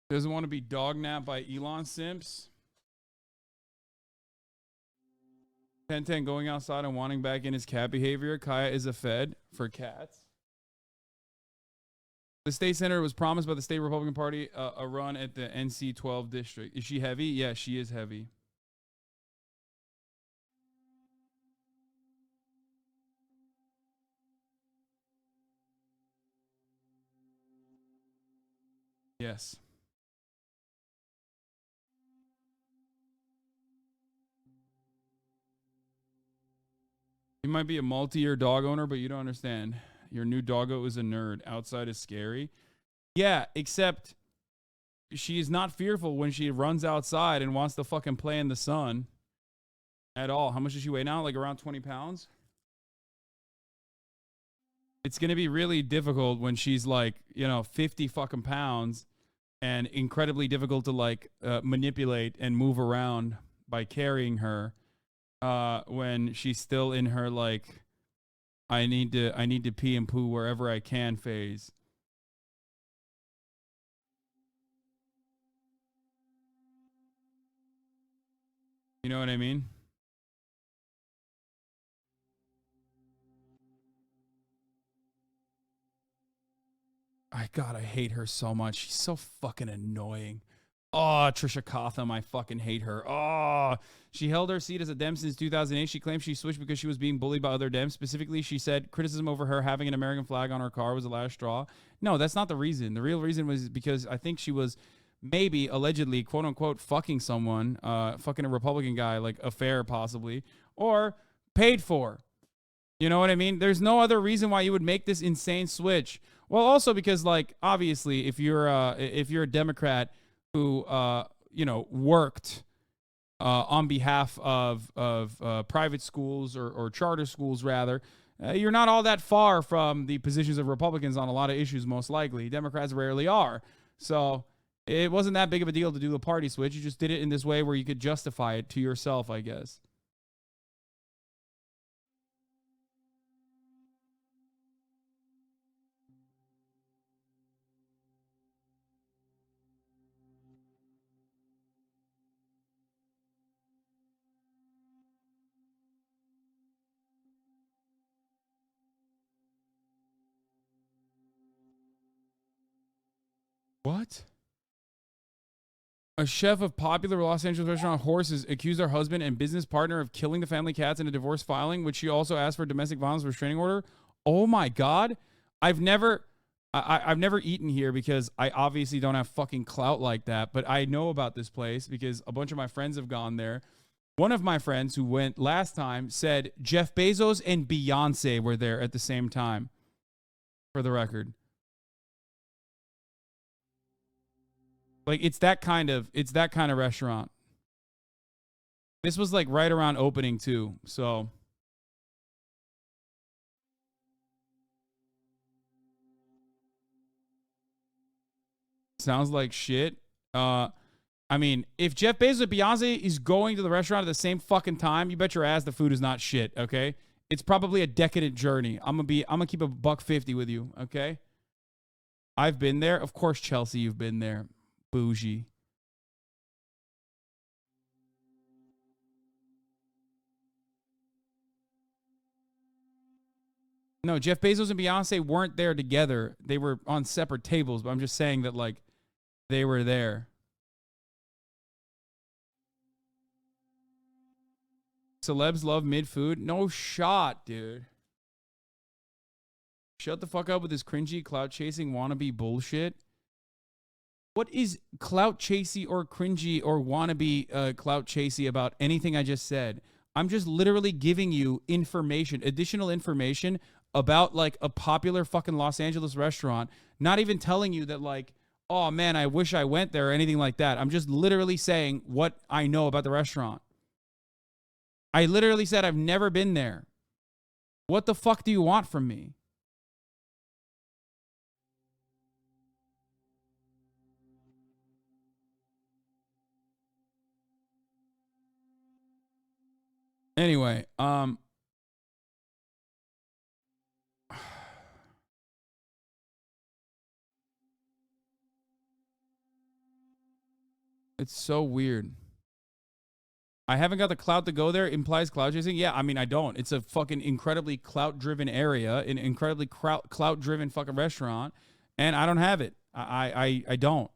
Doesn't want to be dog napped by Elon Simps. 1010 going outside and wanting back in his cat behavior. Kaya is a fed for cats. The state senator was promised by the state Republican Party a run at the NC 12 district. Is she heavy? Yeah, she is heavy. Yes. You might be a multi-year dog owner, but you don't understand. Your new doggo is a nerd. Outside is scary. Yeah, except she is not fearful when she runs outside and wants to fucking play in the sun at all. How much does she weigh now? Like around 20 pounds? It's going to be really difficult when she's like, 50 fucking pounds and incredibly difficult to like manipulate and move around by carrying her when she's still in her like I need to pee and poo wherever I can phase. You know what I mean? God, I hate her so much. She's so fucking annoying. Oh, Trisha Cotham, I fucking hate her. Oh, she held her seat as a Dem since 2008. She claimed she switched because she was being bullied by other Dems. Specifically, she said criticism over her having an American flag on her car was the last straw. No, that's not the reason. The real reason was because I think she was maybe allegedly, quote unquote, fucking someone, fucking a Republican guy, like affair possibly, or paid for. You know what I mean? There's no other reason why you would make this insane switch. Well, also because, like, obviously, if you're a Democrat who worked on behalf of private schools or charter schools, rather, you're not all that far from the positions of Republicans on a lot of issues. Most likely, Democrats rarely are. So it wasn't that big of a deal to do a party switch. You just did it in this way where you could justify it to yourself, I guess. What? A chef of popular Los Angeles restaurant Horses accused her husband and business partner of killing the family cats in a divorce filing, which she also asked for a domestic violence restraining order. Oh my God. I've never eaten here because I obviously don't have fucking clout like that, but I know about this place because a bunch of my friends have gone there. One of my friends who went last time said Jeff Bezos and Beyonce were there at the same time, for the record. Like, it's that kind of restaurant. This was like right around opening too, so. Sounds like shit. I mean, if Jeff Bezos and Beyonce is going to the restaurant at the same fucking time, you bet your ass the food is not shit, okay? It's probably a decadent journey. I'm gonna keep a $1.50 with you, okay? I've been there. Of course, Chelsea, you've been there. Bougie. No, Jeff Bezos and Beyonce weren't there together. They were on separate tables, but I'm just saying that, like, they were there. Celebs love mid-food? No shot, dude. Shut the fuck up with this cringy, clout-chasing, wannabe bullshit. What is clout-chasey or cringy or wannabe clout-chasey about anything I just said? I'm just literally giving you information, additional information about, like, a popular fucking Los Angeles restaurant. Not even telling you that, like, oh, man, I wish I went there or anything like that. I'm just literally saying what I know about the restaurant. I literally said I've never been there. What the fuck do you want from me? Anyway, it's so weird. I haven't got the clout to go there. Implies clout chasing. Yeah, I mean, I don't. It's a fucking incredibly clout-driven area, an incredibly clout-driven fucking restaurant, and I don't have it. I don't.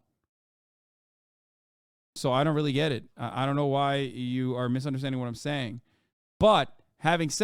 So I don't really get it. I don't know why you are misunderstanding what I'm saying. But having said